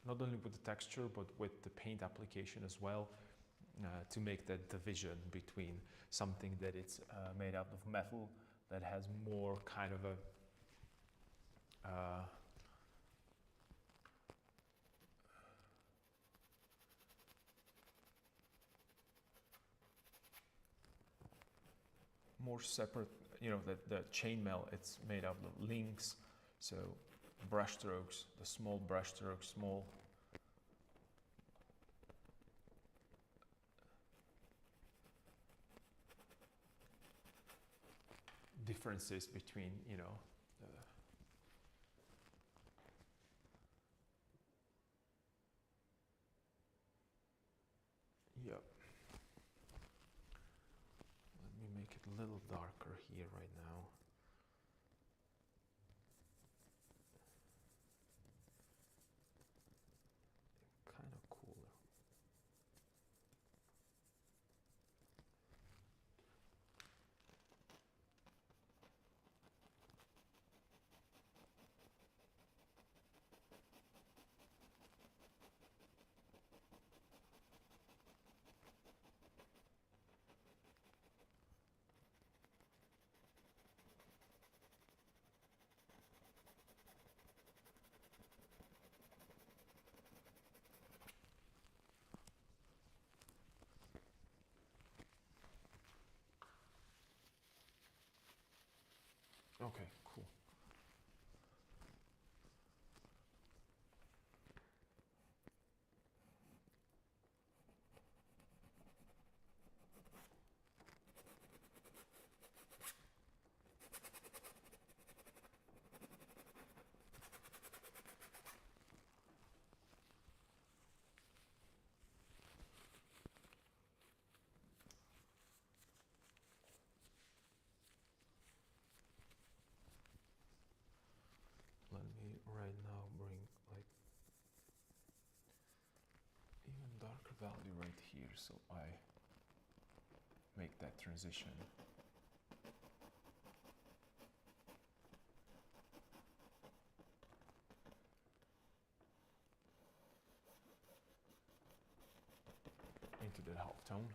not only with the texture but with the paint application as well, to make that division between something that it's made out of metal that has more kind of a more separate, that the chainmail, it's made out of links, so brush strokes, the small brush strokes, small differences between, you know, yep. Let me make it a little darker here right now. Kind of cooler. Okay, cool. Let me right now bring like even darker value right here, so I make that transition. Into the half tone.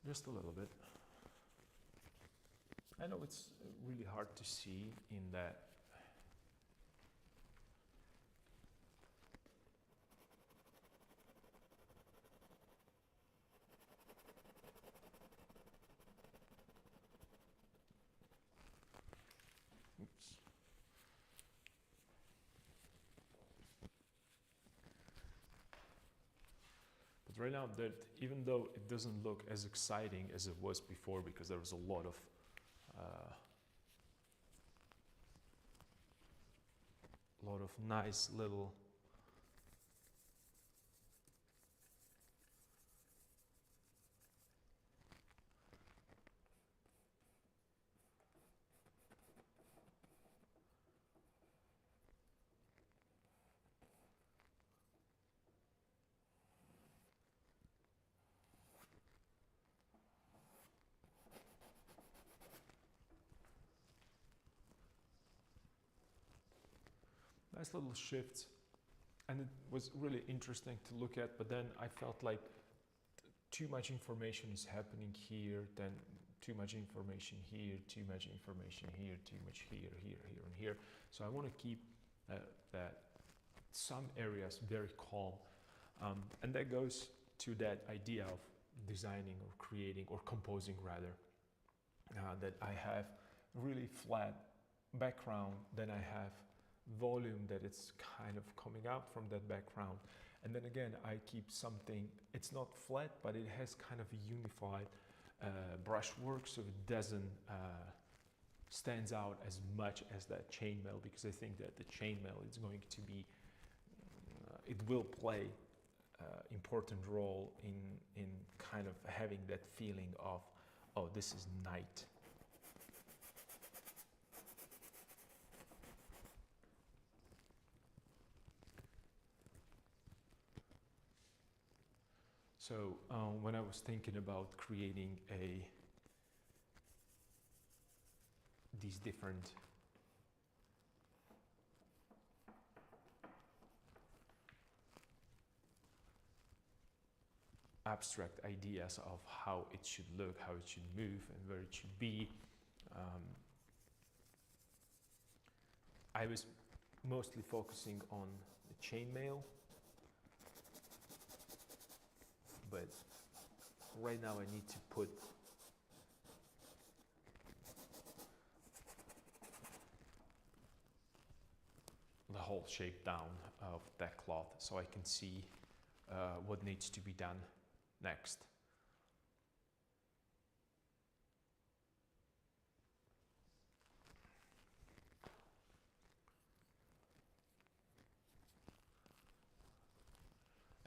Just a little bit. I know it's really hard to see in that. Oops. But right now, that even though it doesn't look as exciting as it was before, because there was a lot of nice little nice little shifts, and it was really interesting to look at. But then I felt like too much information is happening here, then too much information here, too much information here, too much here, here, here, and here. So I want to keep that some areas very calm, and that goes to that idea of designing or creating or composing rather, that I have really flat background, then I have volume that it's kind of coming out from that background, and then again I keep something, it's not flat but it has kind of a unified brushwork, so it doesn't stands out as much as that chainmail, because I think that the chainmail is going to be it will play important role in kind of having that feeling of, oh, this is night. So when I was thinking about creating these different abstract ideas of how it should look, how it should move, and where it should be, I was mostly focusing on the chainmail, but right now I need to put the whole shape down of that cloth so I can see what needs to be done next.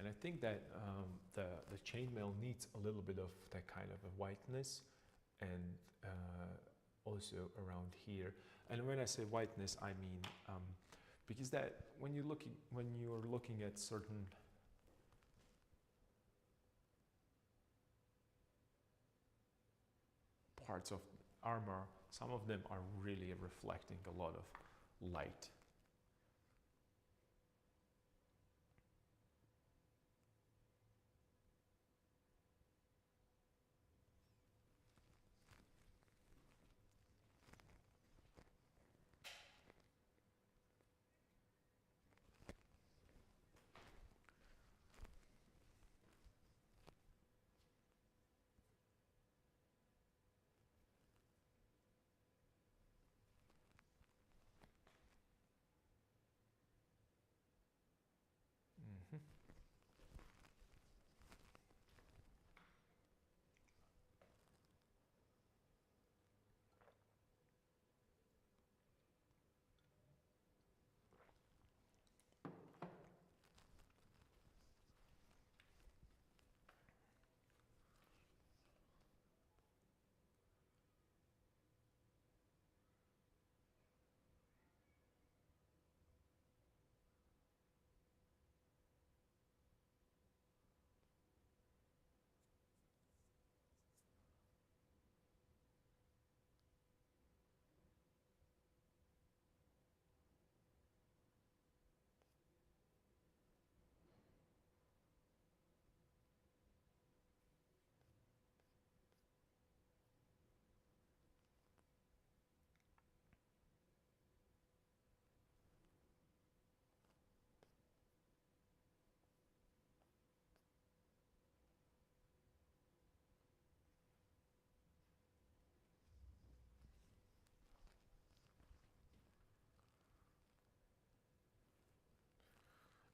And I think that the chainmail needs a little bit of that kind of a whiteness, and also around here. And when I say whiteness, I mean because that when you're looking at certain parts of armor, some of them are really reflecting a lot of light. Mhm.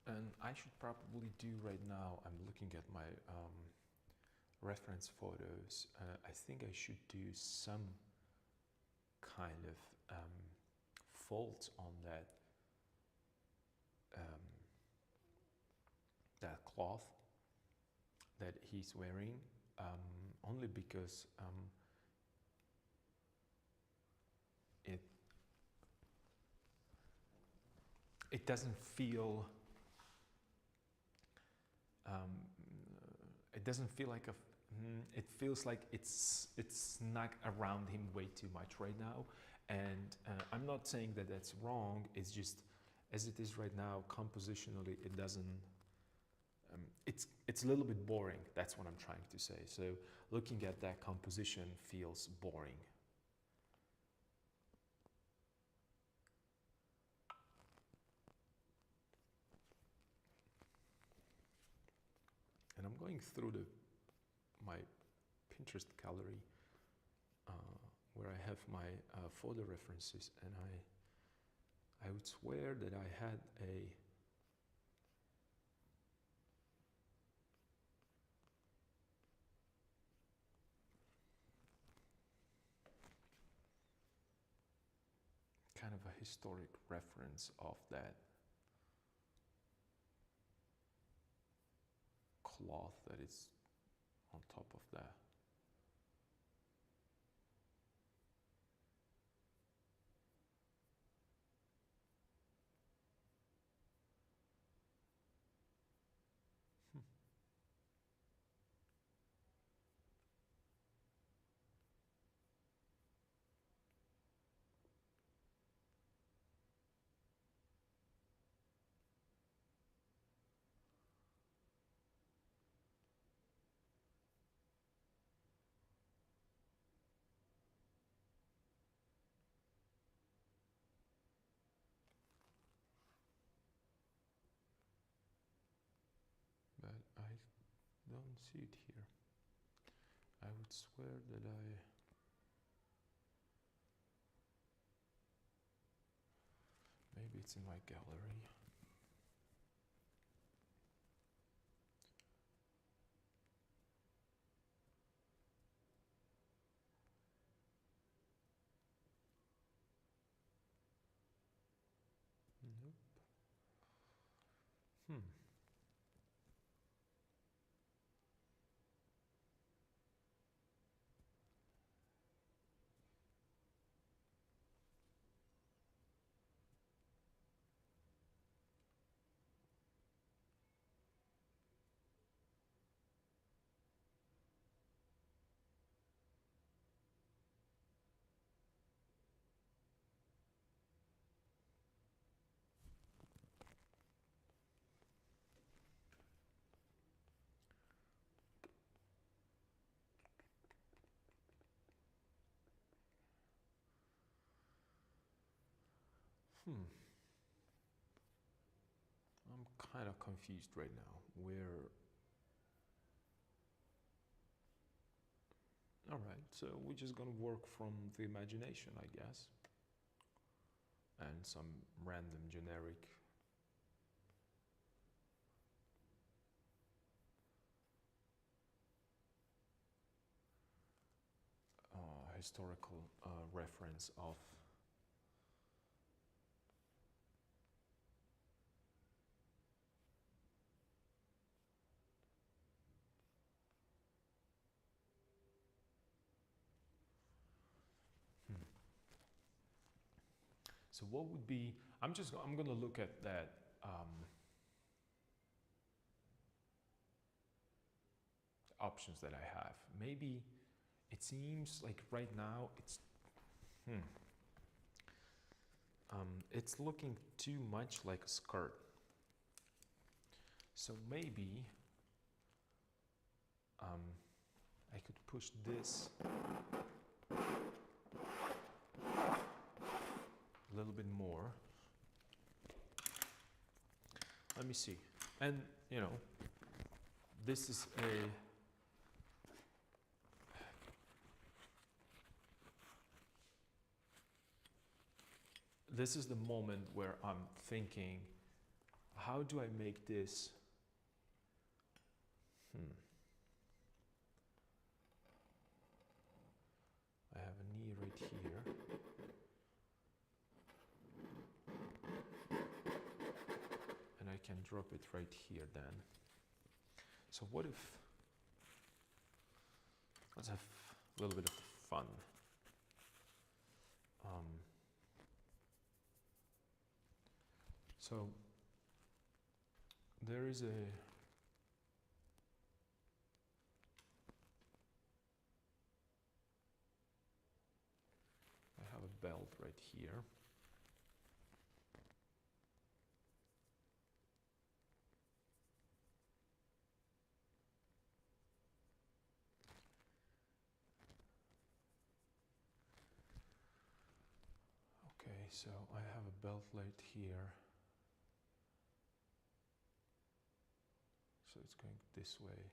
And I should probably do right now, I'm looking at my reference photos. I think I should do some kind of folds on um, that cloth that he's wearing, only because it it doesn't feel it doesn't feel like it feels like it's not around him way too much right now. And I'm not saying that that's wrong. It's just as it is right now, compositionally, it doesn't. It's a little bit boring. That's what I'm trying to say. So looking at that composition feels boring. And I'm going through my Pinterest gallery where I have my photo references, and I would swear that I had a kind of a historic reference of that cloth that is on top of that. But I don't see it here. I would swear that maybe it's in my gallery. Nope. I'm kind of confused right now. All right, so we're just gonna work from the imagination, I guess, and some random generic historical reference of So what would be, I'm gonna look at that options that I have. Maybe it seems like right now it's looking too much like a skirt. So maybe I could push this a little bit more. Let me see. And, you know, this is the moment where I'm thinking, how do I make this? I have a knee right here. And I can drop it right here then. So what if, let's have a little bit of fun. So there is I have a belt right here. Okay, so I have a belt right here. So it's going this way.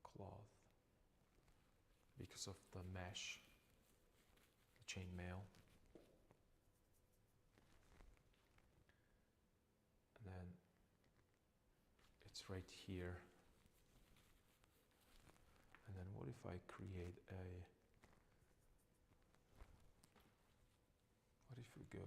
Cloth. Because of the mesh, the chainmail. And then it's right here. And then what if I create what if we go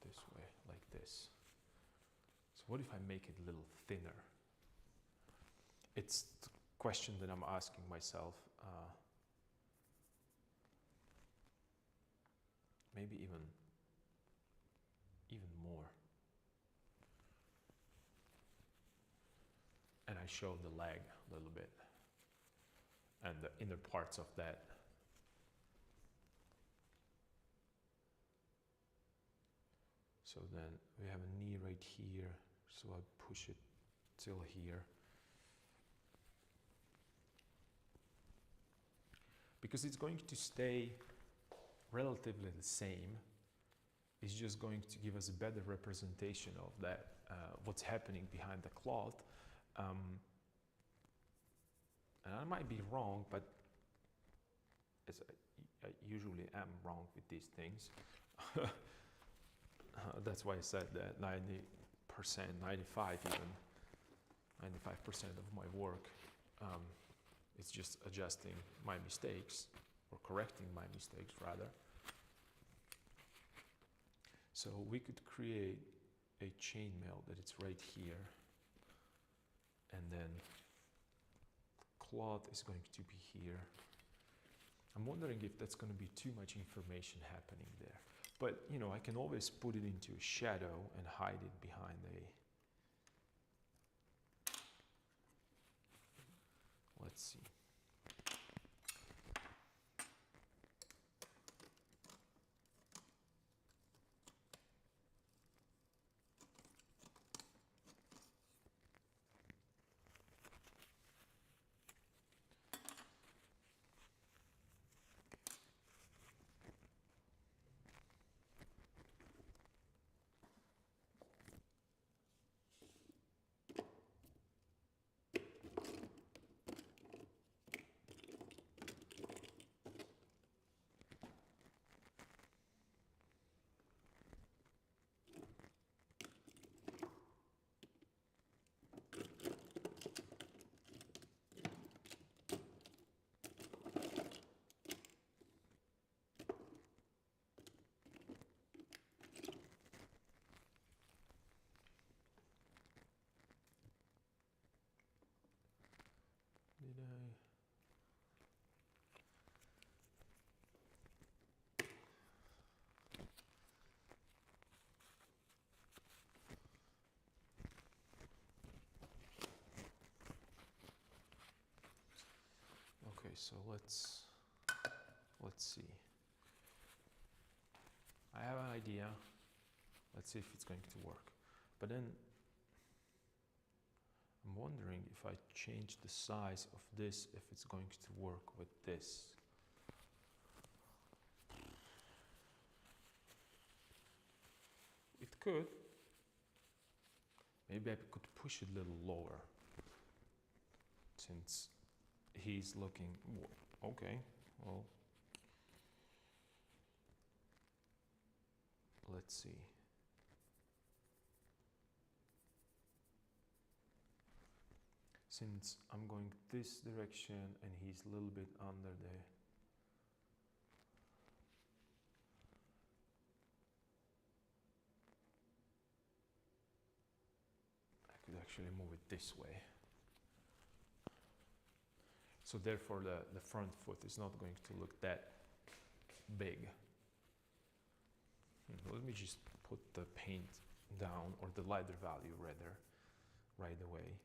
this way, like this. So what if I make it a little thinner? It's the question that I'm asking myself. Maybe even more. And I show the leg a little bit and the inner parts of that. So then we have a knee right here, so I push it till here. Because it's going to stay relatively the same, it's just going to give us a better representation of that, what's happening behind the cloth. And I might be wrong, but as I usually am wrong with these things. That's why I said that 90%, 95 even, 95% of my work is just adjusting my mistakes, or correcting my mistakes rather. So we could create a chainmail that it's right here, and then cloth is going to be here. I'm wondering if that's going to be too much information happening there. But, you know, I can always put it into a shadow and hide it behind let's see. Okay, so let's see. I have an idea. Let's see if it's going to work. But then I'm wondering if I change the size of this, if it's going to work with this. It could. Maybe I could push it a little lower, since he's looking, okay, well, let's see. Since I'm going this direction and he's a little bit under there, I could actually move it this way. So therefore the front foot is not going to look that big. Let me just put the paint down, or the lighter value rather, right away.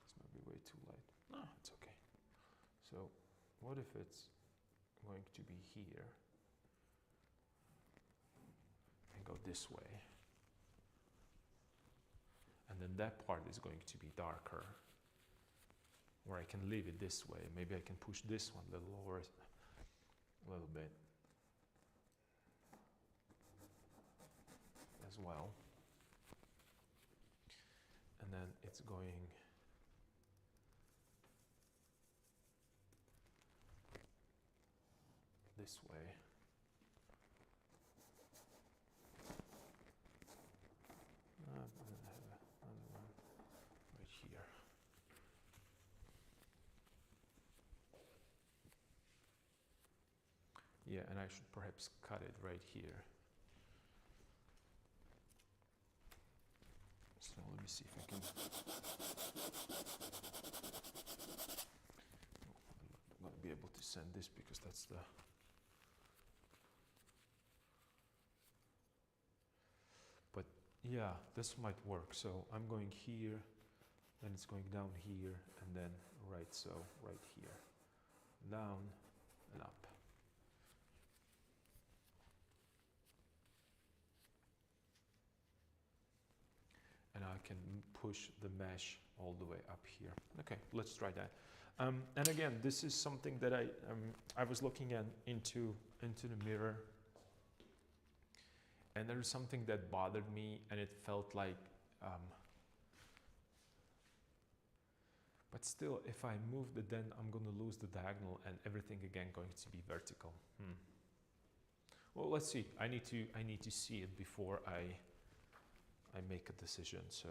This might be way too light. No, it's okay. So what if it's going to be here and go this way? And then that part is going to be darker, where I can leave it this way. Maybe I can push this one a little lower, a little bit as well. And then it's going this way. I'm gonna have another one right here. Yeah, and I should perhaps cut it right here. So let me see if I can. I'm not be able to send this because that's the. But yeah, this might work. So I'm going here, then it's going down here, and then right. So right here, down and up. And I can push the mesh all the way up here. Okay, let's try that. And again, this is something that I was looking into the mirror, and there is something that bothered me, and it felt like, but still, if I move it, then I'm going to lose the diagonal, and everything again going to be vertical. Well, let's see. I need to see it before I make a decision. So.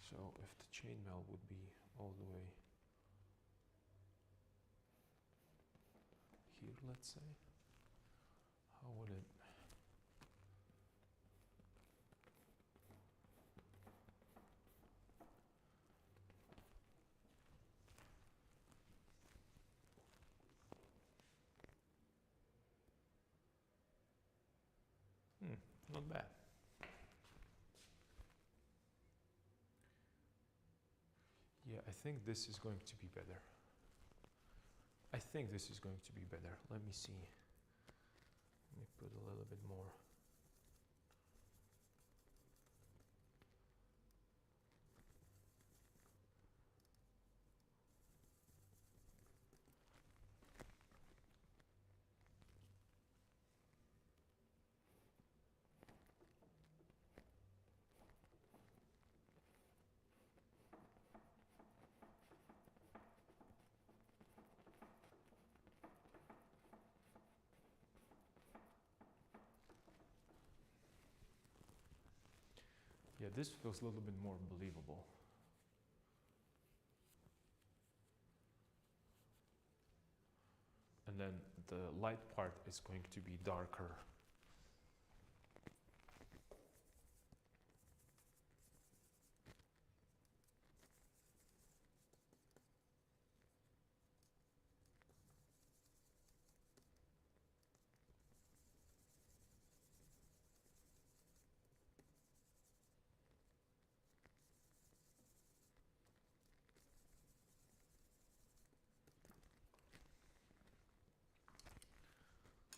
So if the chainmail would be all the way here, let's say, how would it? Not bad. Yeah, I think this is going to be better. I think this is going to be better. Let me see. Let me put a little bit more. Yeah, this feels a little bit more believable. And then the light part is going to be darker.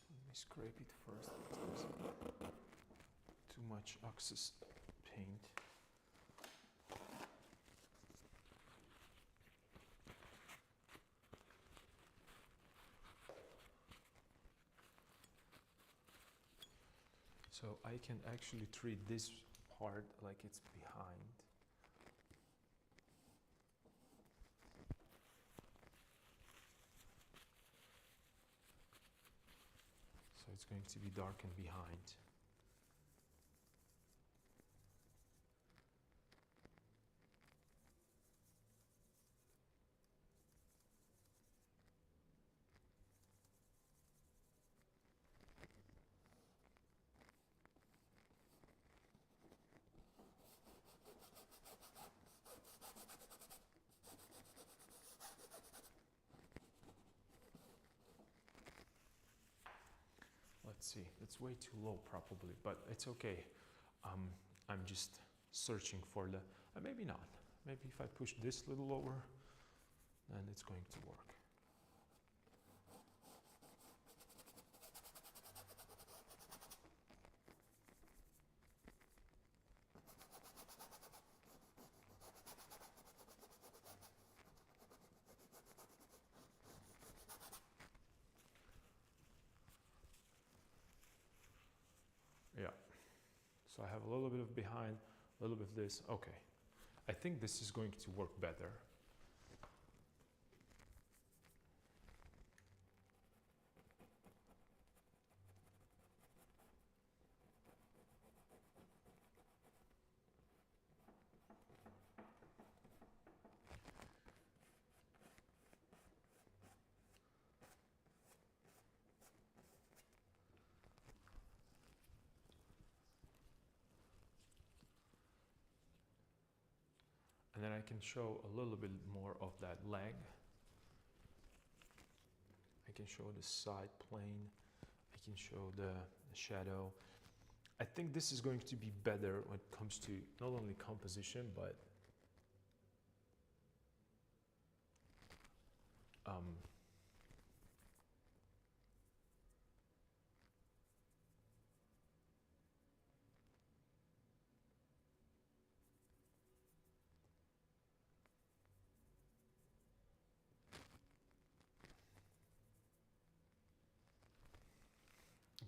Let me scrape it first. There's too much excess paint. So I can actually treat this part like it's behind. So it's going to be darkened behind. Let's see, it's way too low probably, but it's okay. I'm just searching for the, maybe not. Maybe if I push this a little lower, then it's going to work. Yeah, so I have a little bit of behind, a little bit of this. Okay, I think this is going to work better. And then I can show a little bit more of that leg. I can show the side plane. I can show the shadow. I think this is going to be better when it comes to not only composition, but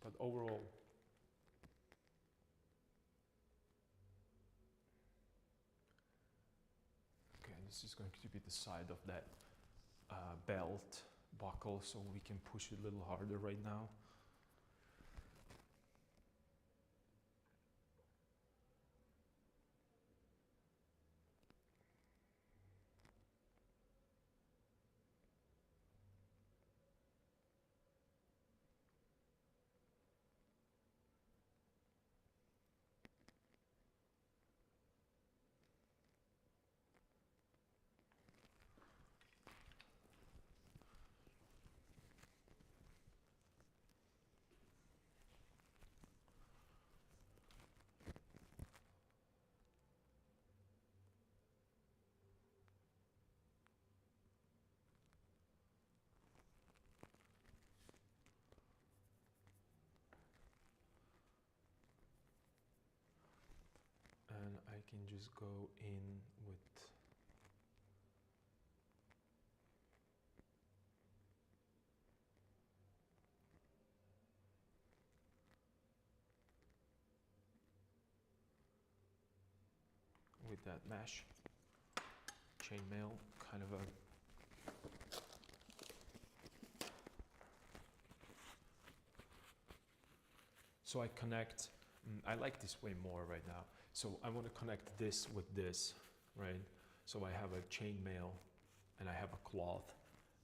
but overall, okay, this is going to be the side of that belt buckle, so we can push it a little harder right now. And I can just go in with that mesh chainmail, kind of a so I connect I like this way more right now. So I want to connect this with this, right? So I have a chainmail and I have a cloth,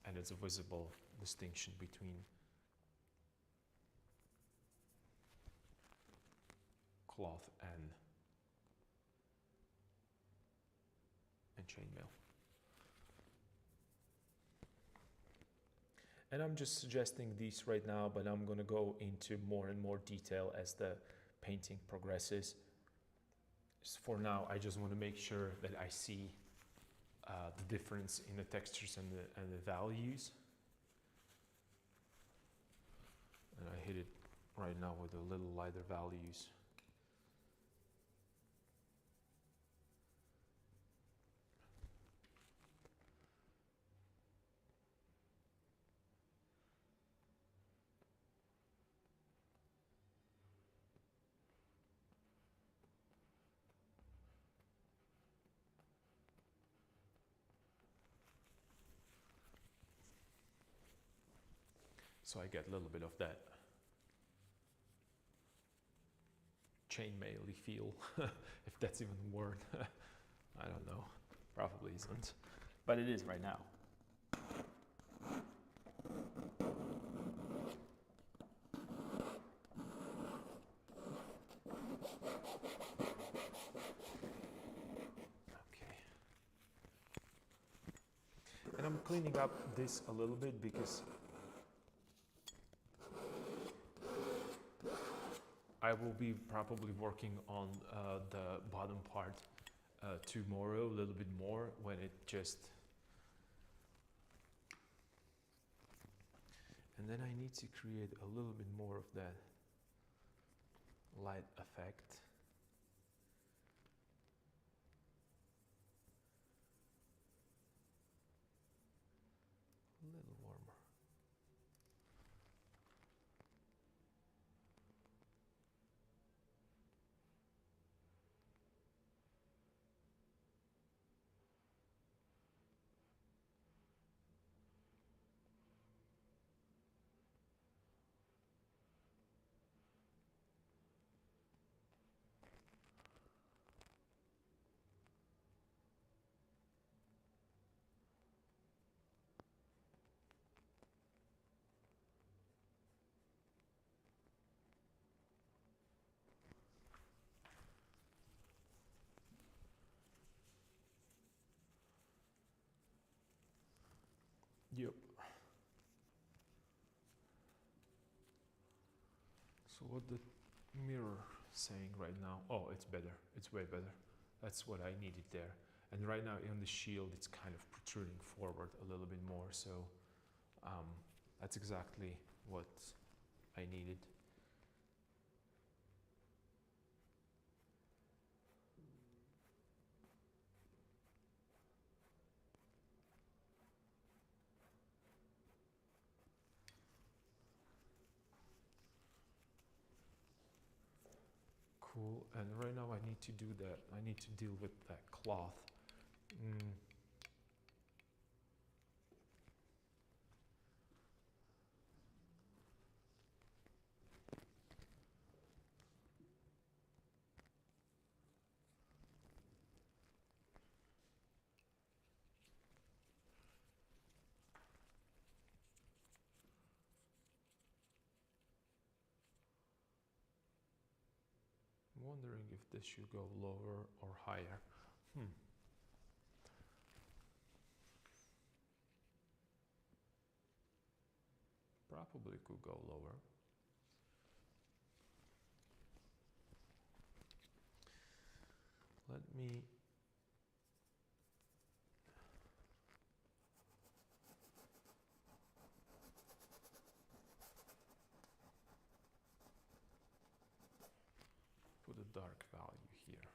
and it's a visible distinction between cloth and chainmail. And I'm just suggesting these right now, but I'm going to go into more and more detail as the painting progresses. Just for now, I just want to make sure that I see the difference in the textures and the values. And I hit it right now with a little lighter values. So I get a little bit of that chainmail-y feel, if that's even a word. I don't know, probably isn't, but it is right now. Okay. And I'm cleaning up this a little bit because I will be probably working on the bottom part tomorrow a little bit more when it just... And then I need to create a little bit more of that light effect. A little warmer. Yep. So what the mirror saying right now? Oh, it's better. It's way better. That's what I needed there. And right now on the shield, it's kind of protruding forward a little bit more. So that's exactly what I needed. Cool. And right now I need to do that. I need to deal with that cloth. I'm wondering if this should go lower or higher. Probably could go lower. Let me put a dark value here.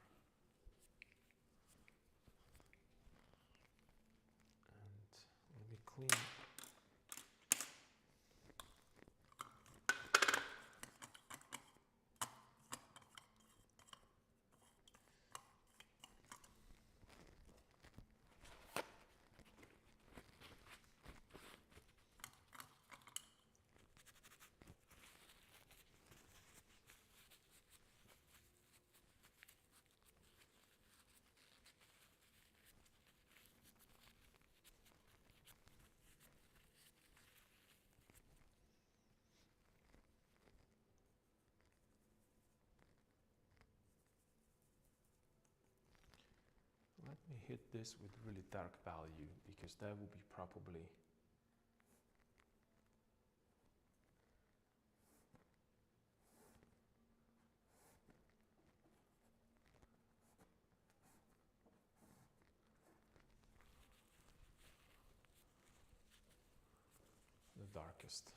And let me clean. me hit this with really dark value because that will be probably the darkest.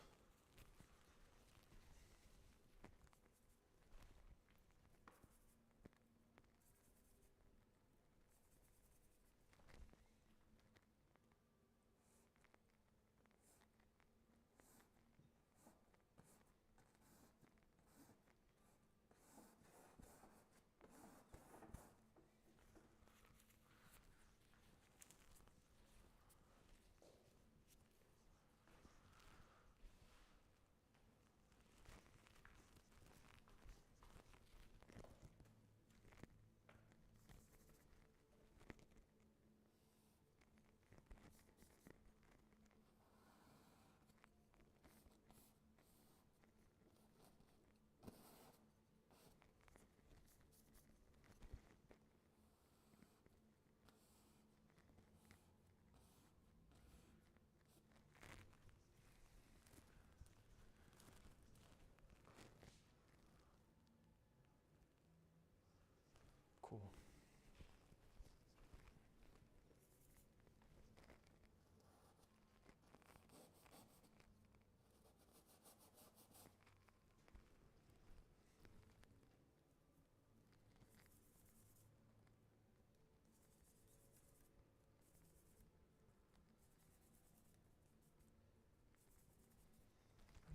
Cool.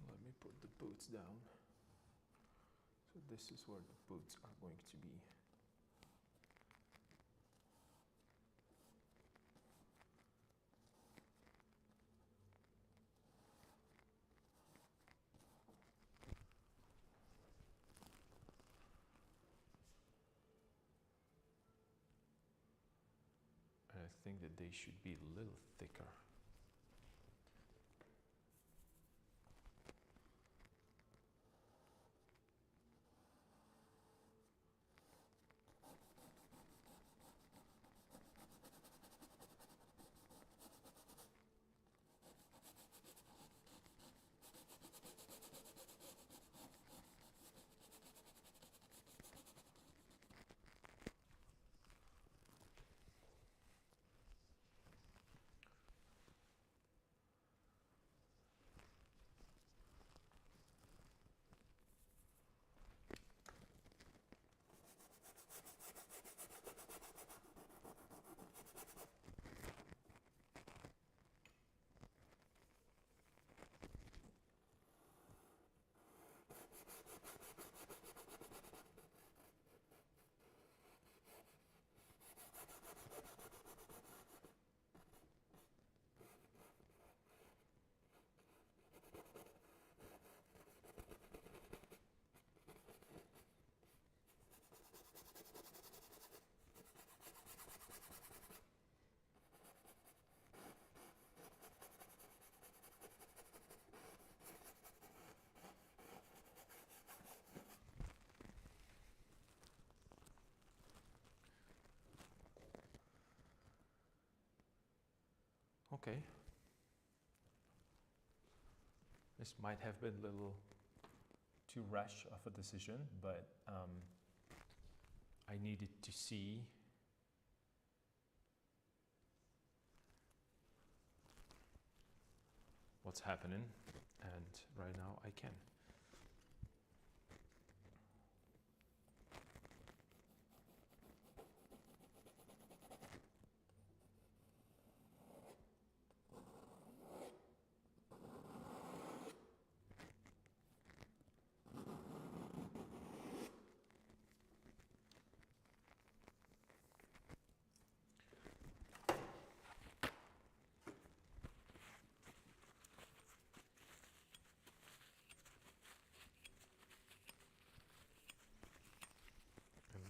Let me put the boots down. So this is where the boots are going to be. And I think that they should be a little thicker. Okay. This might have been a little too rash of a decision, but I needed to see what's happening, and right now I can.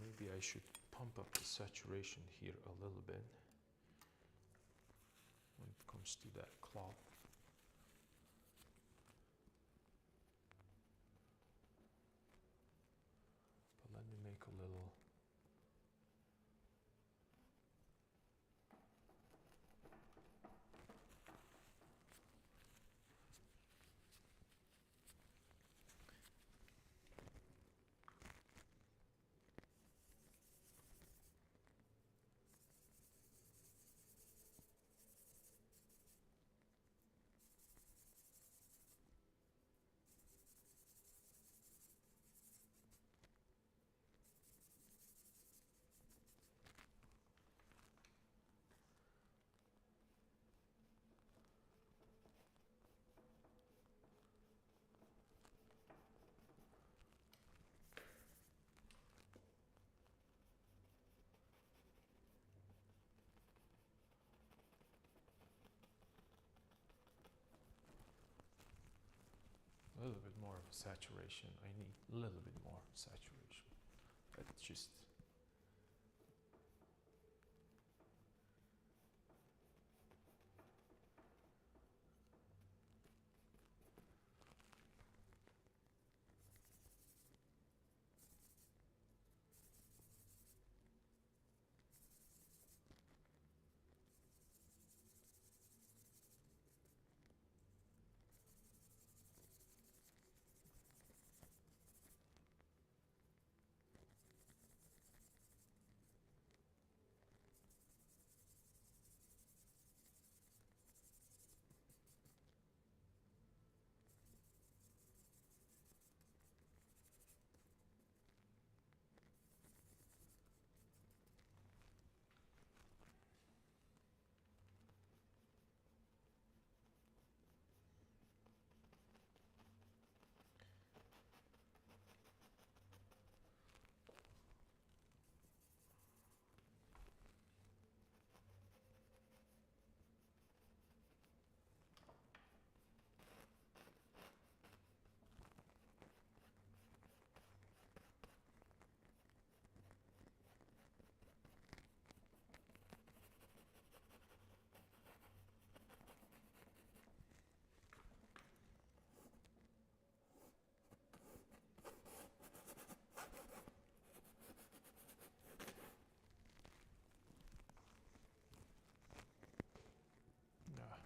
Maybe I should pump up the saturation here a little bit when it comes to that cloth. But let me make a little saturation. I need a little bit more saturation. Let's just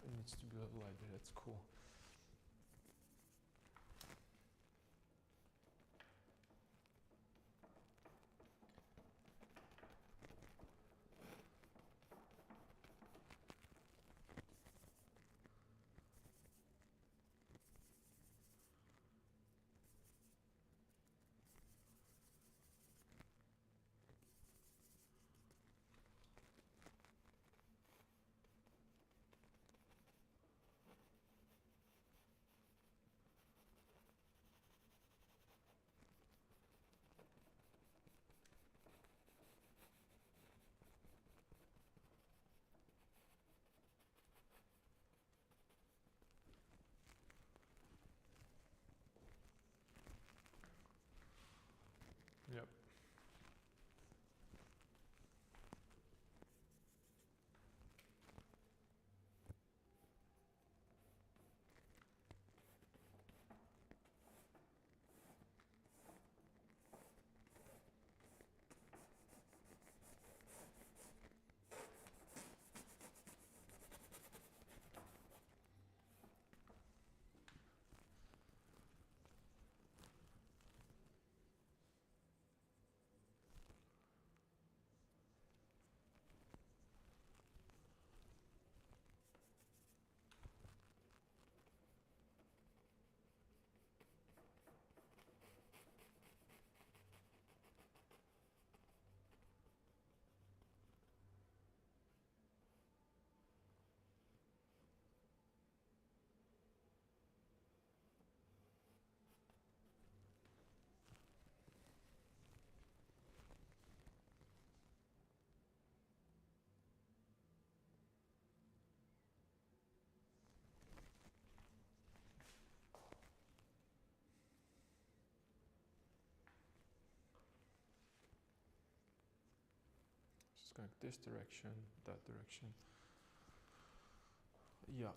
it needs to be a little lighter. That's cool. Yep. Just going this direction, that direction. Yeah.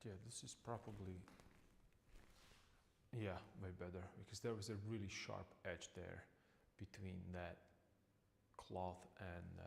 Yeah, this is probably, yeah, way better, because there was a really sharp edge there between that cloth and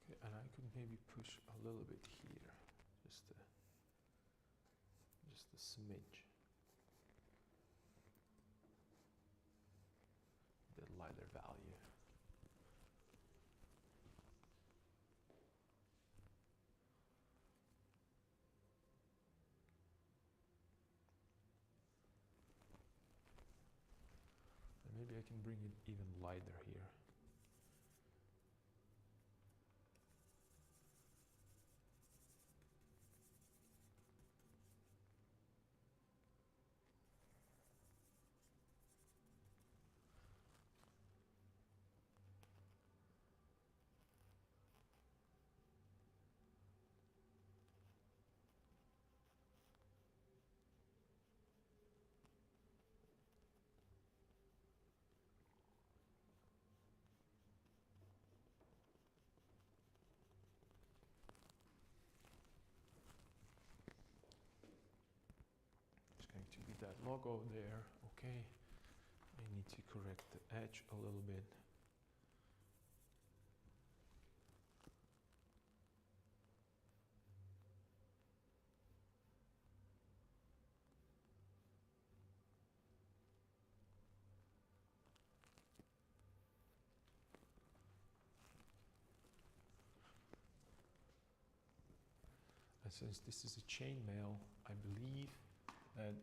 okay, and I could maybe push a little bit here, just a smidge, the lighter value. And maybe I can bring it even lighter here. It's going to be that logo there, okay. I need to correct the edge a little bit. And since this is a chainmail, I believe that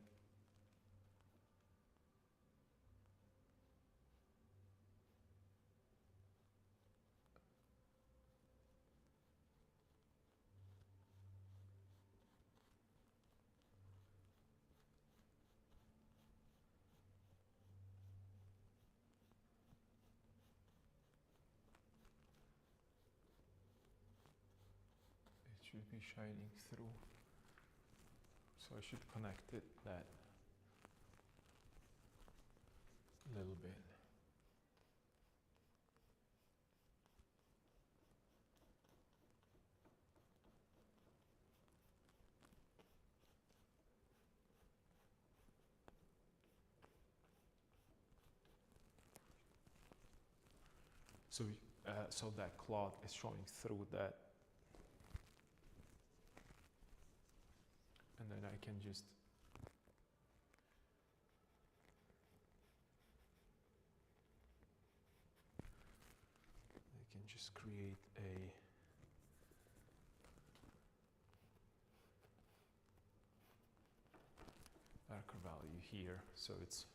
it should be shining through. So I should connect it that little bit. So, so that cloth is showing through that, and then I can just create a darker value here, so it's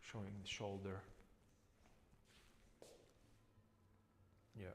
showing the shoulder. Yeah.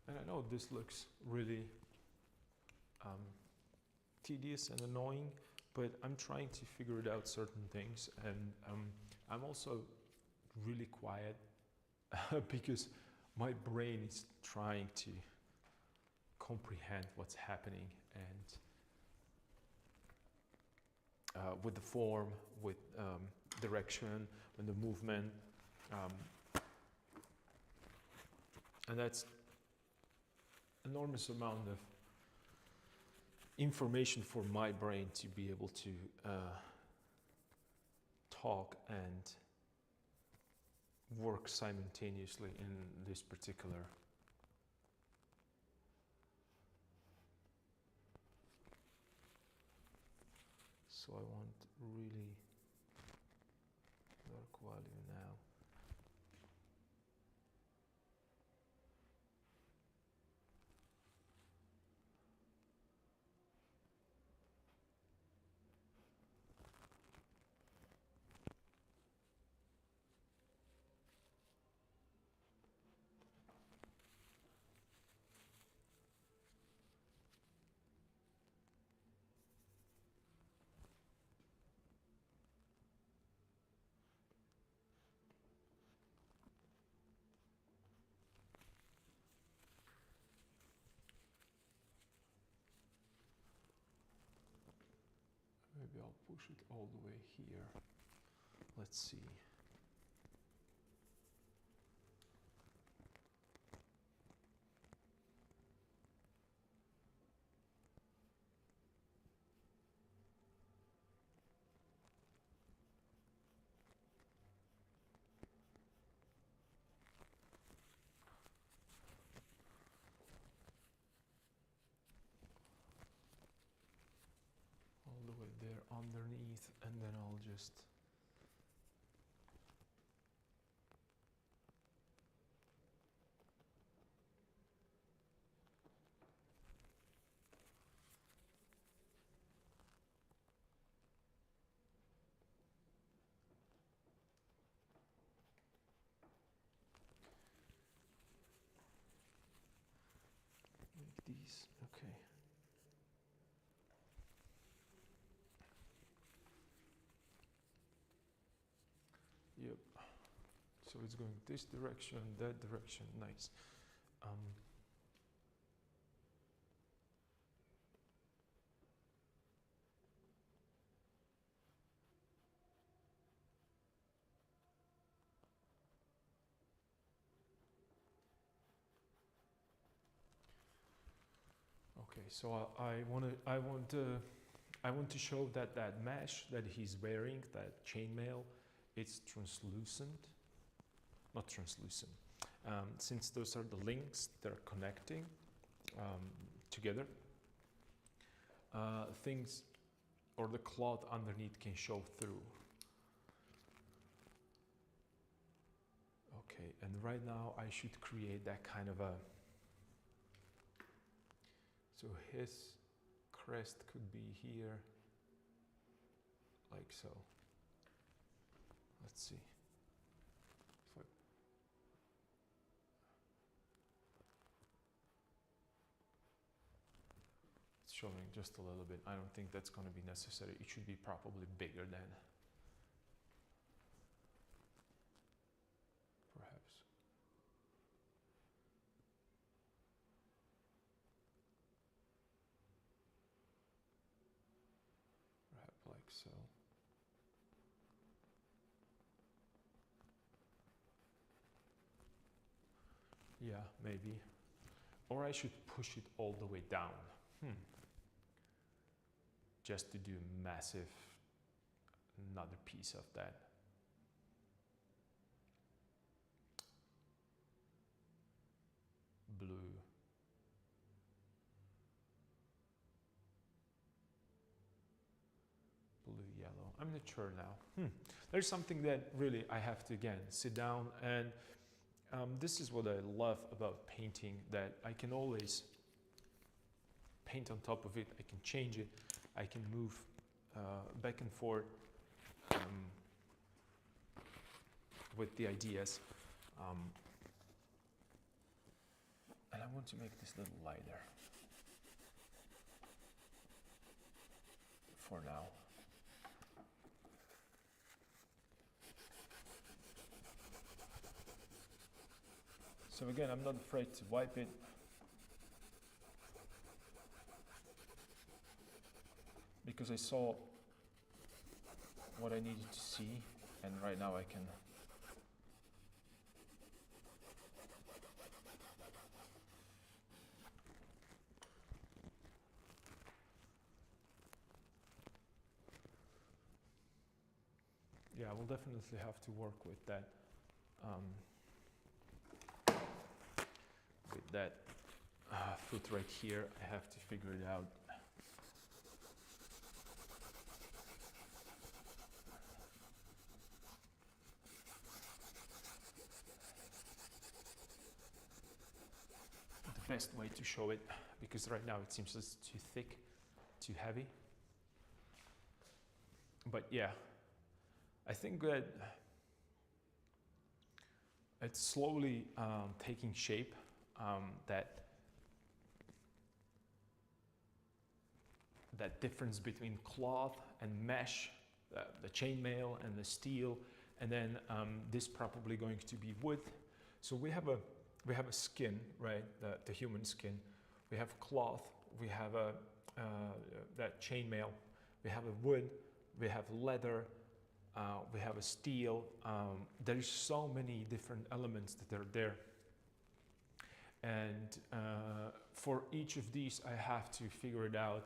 And I know this looks really tedious and annoying, but I'm trying to figure it out certain things, and I'm also really quiet because my brain is trying to comprehend what's happening, and with the form, with direction, and the movement, and that's enormous amount of information for my brain to be able to talk and work simultaneously in this particular so I want really dark value now. Maybe I'll push it all the way here. Let's see. All the way there underneath, and then I'll just make these. Okay. Yep. So it's going this direction, that direction. Nice. Okay, so I want to show that that mesh that he's wearing, that chainmail, it's translucent, not translucent. Since those are the links that are connecting together, things or the cloth underneath can show through. Okay, and right now I should create that kind of a, so his crest could be here, like so. Let's see. If it's showing just a little bit. I don't think that's going to be necessary. It should be probably bigger than. Perhaps. Perhaps like so. Yeah, maybe. Or I should push it all the way down. Just to do massive, another piece of that. Blue. Blue, yellow. I'm not sure now. There's something that really I have to, again, sit down and this is what I love about painting, that I can always paint on top of it. I can change it. I can move back and forth with the ideas. And I want to make this a little lighter for now. So again, I'm not afraid to wipe it. Because I saw what I needed to see, and right now I can yeah, I will definitely have to work with that foot right here. I have to figure it out. The best way to show it, because right now it seems it's too thick, too heavy. But yeah, I think that it's slowly taking shape. That difference between cloth and mesh, the chainmail and the steel, and then this probably going to be wood. So we have a skin, right? The human skin. We have cloth. We have that chainmail. We have a wood. We have leather. We have a steel. There's so many different elements that are there. And for each of these, I have to figure it out.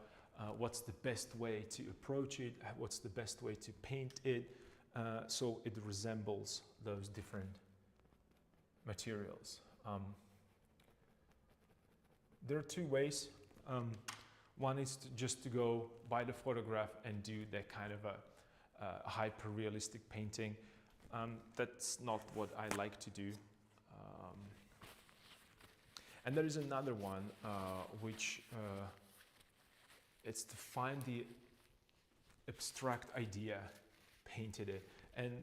What's the best way to approach it? What's the best way to paint it so it resembles those different materials? There are two ways. One is just to go by the photograph and do that kind of a hyper-realistic painting. That's not what I like to do. And there is another one which it's to find the abstract idea, painted it. And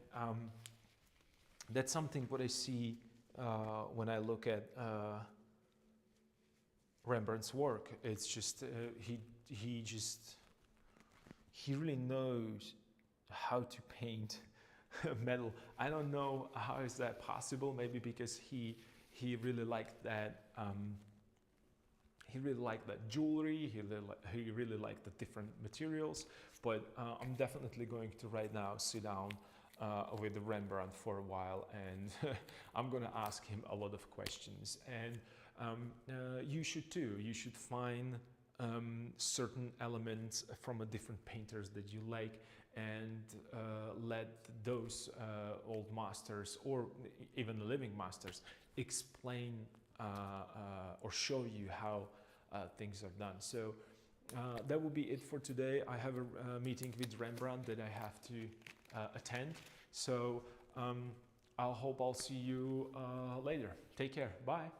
that's something what I see when I look at Rembrandt's work. It's just, he really knows how to paint metal. I don't know how is that possible, maybe because he really liked that jewelry, he really liked the different materials, but I'm definitely going to right now sit down with Rembrandt for a while, and I'm going to ask him a lot of questions. And you should too. You should find certain elements from a different painters that you like, and let those old masters or even the living masters explain or show you how things are done. So that will be it for today. I have a meeting with Rembrandt that I have to attend. So I'll see you later. Take care. Bye.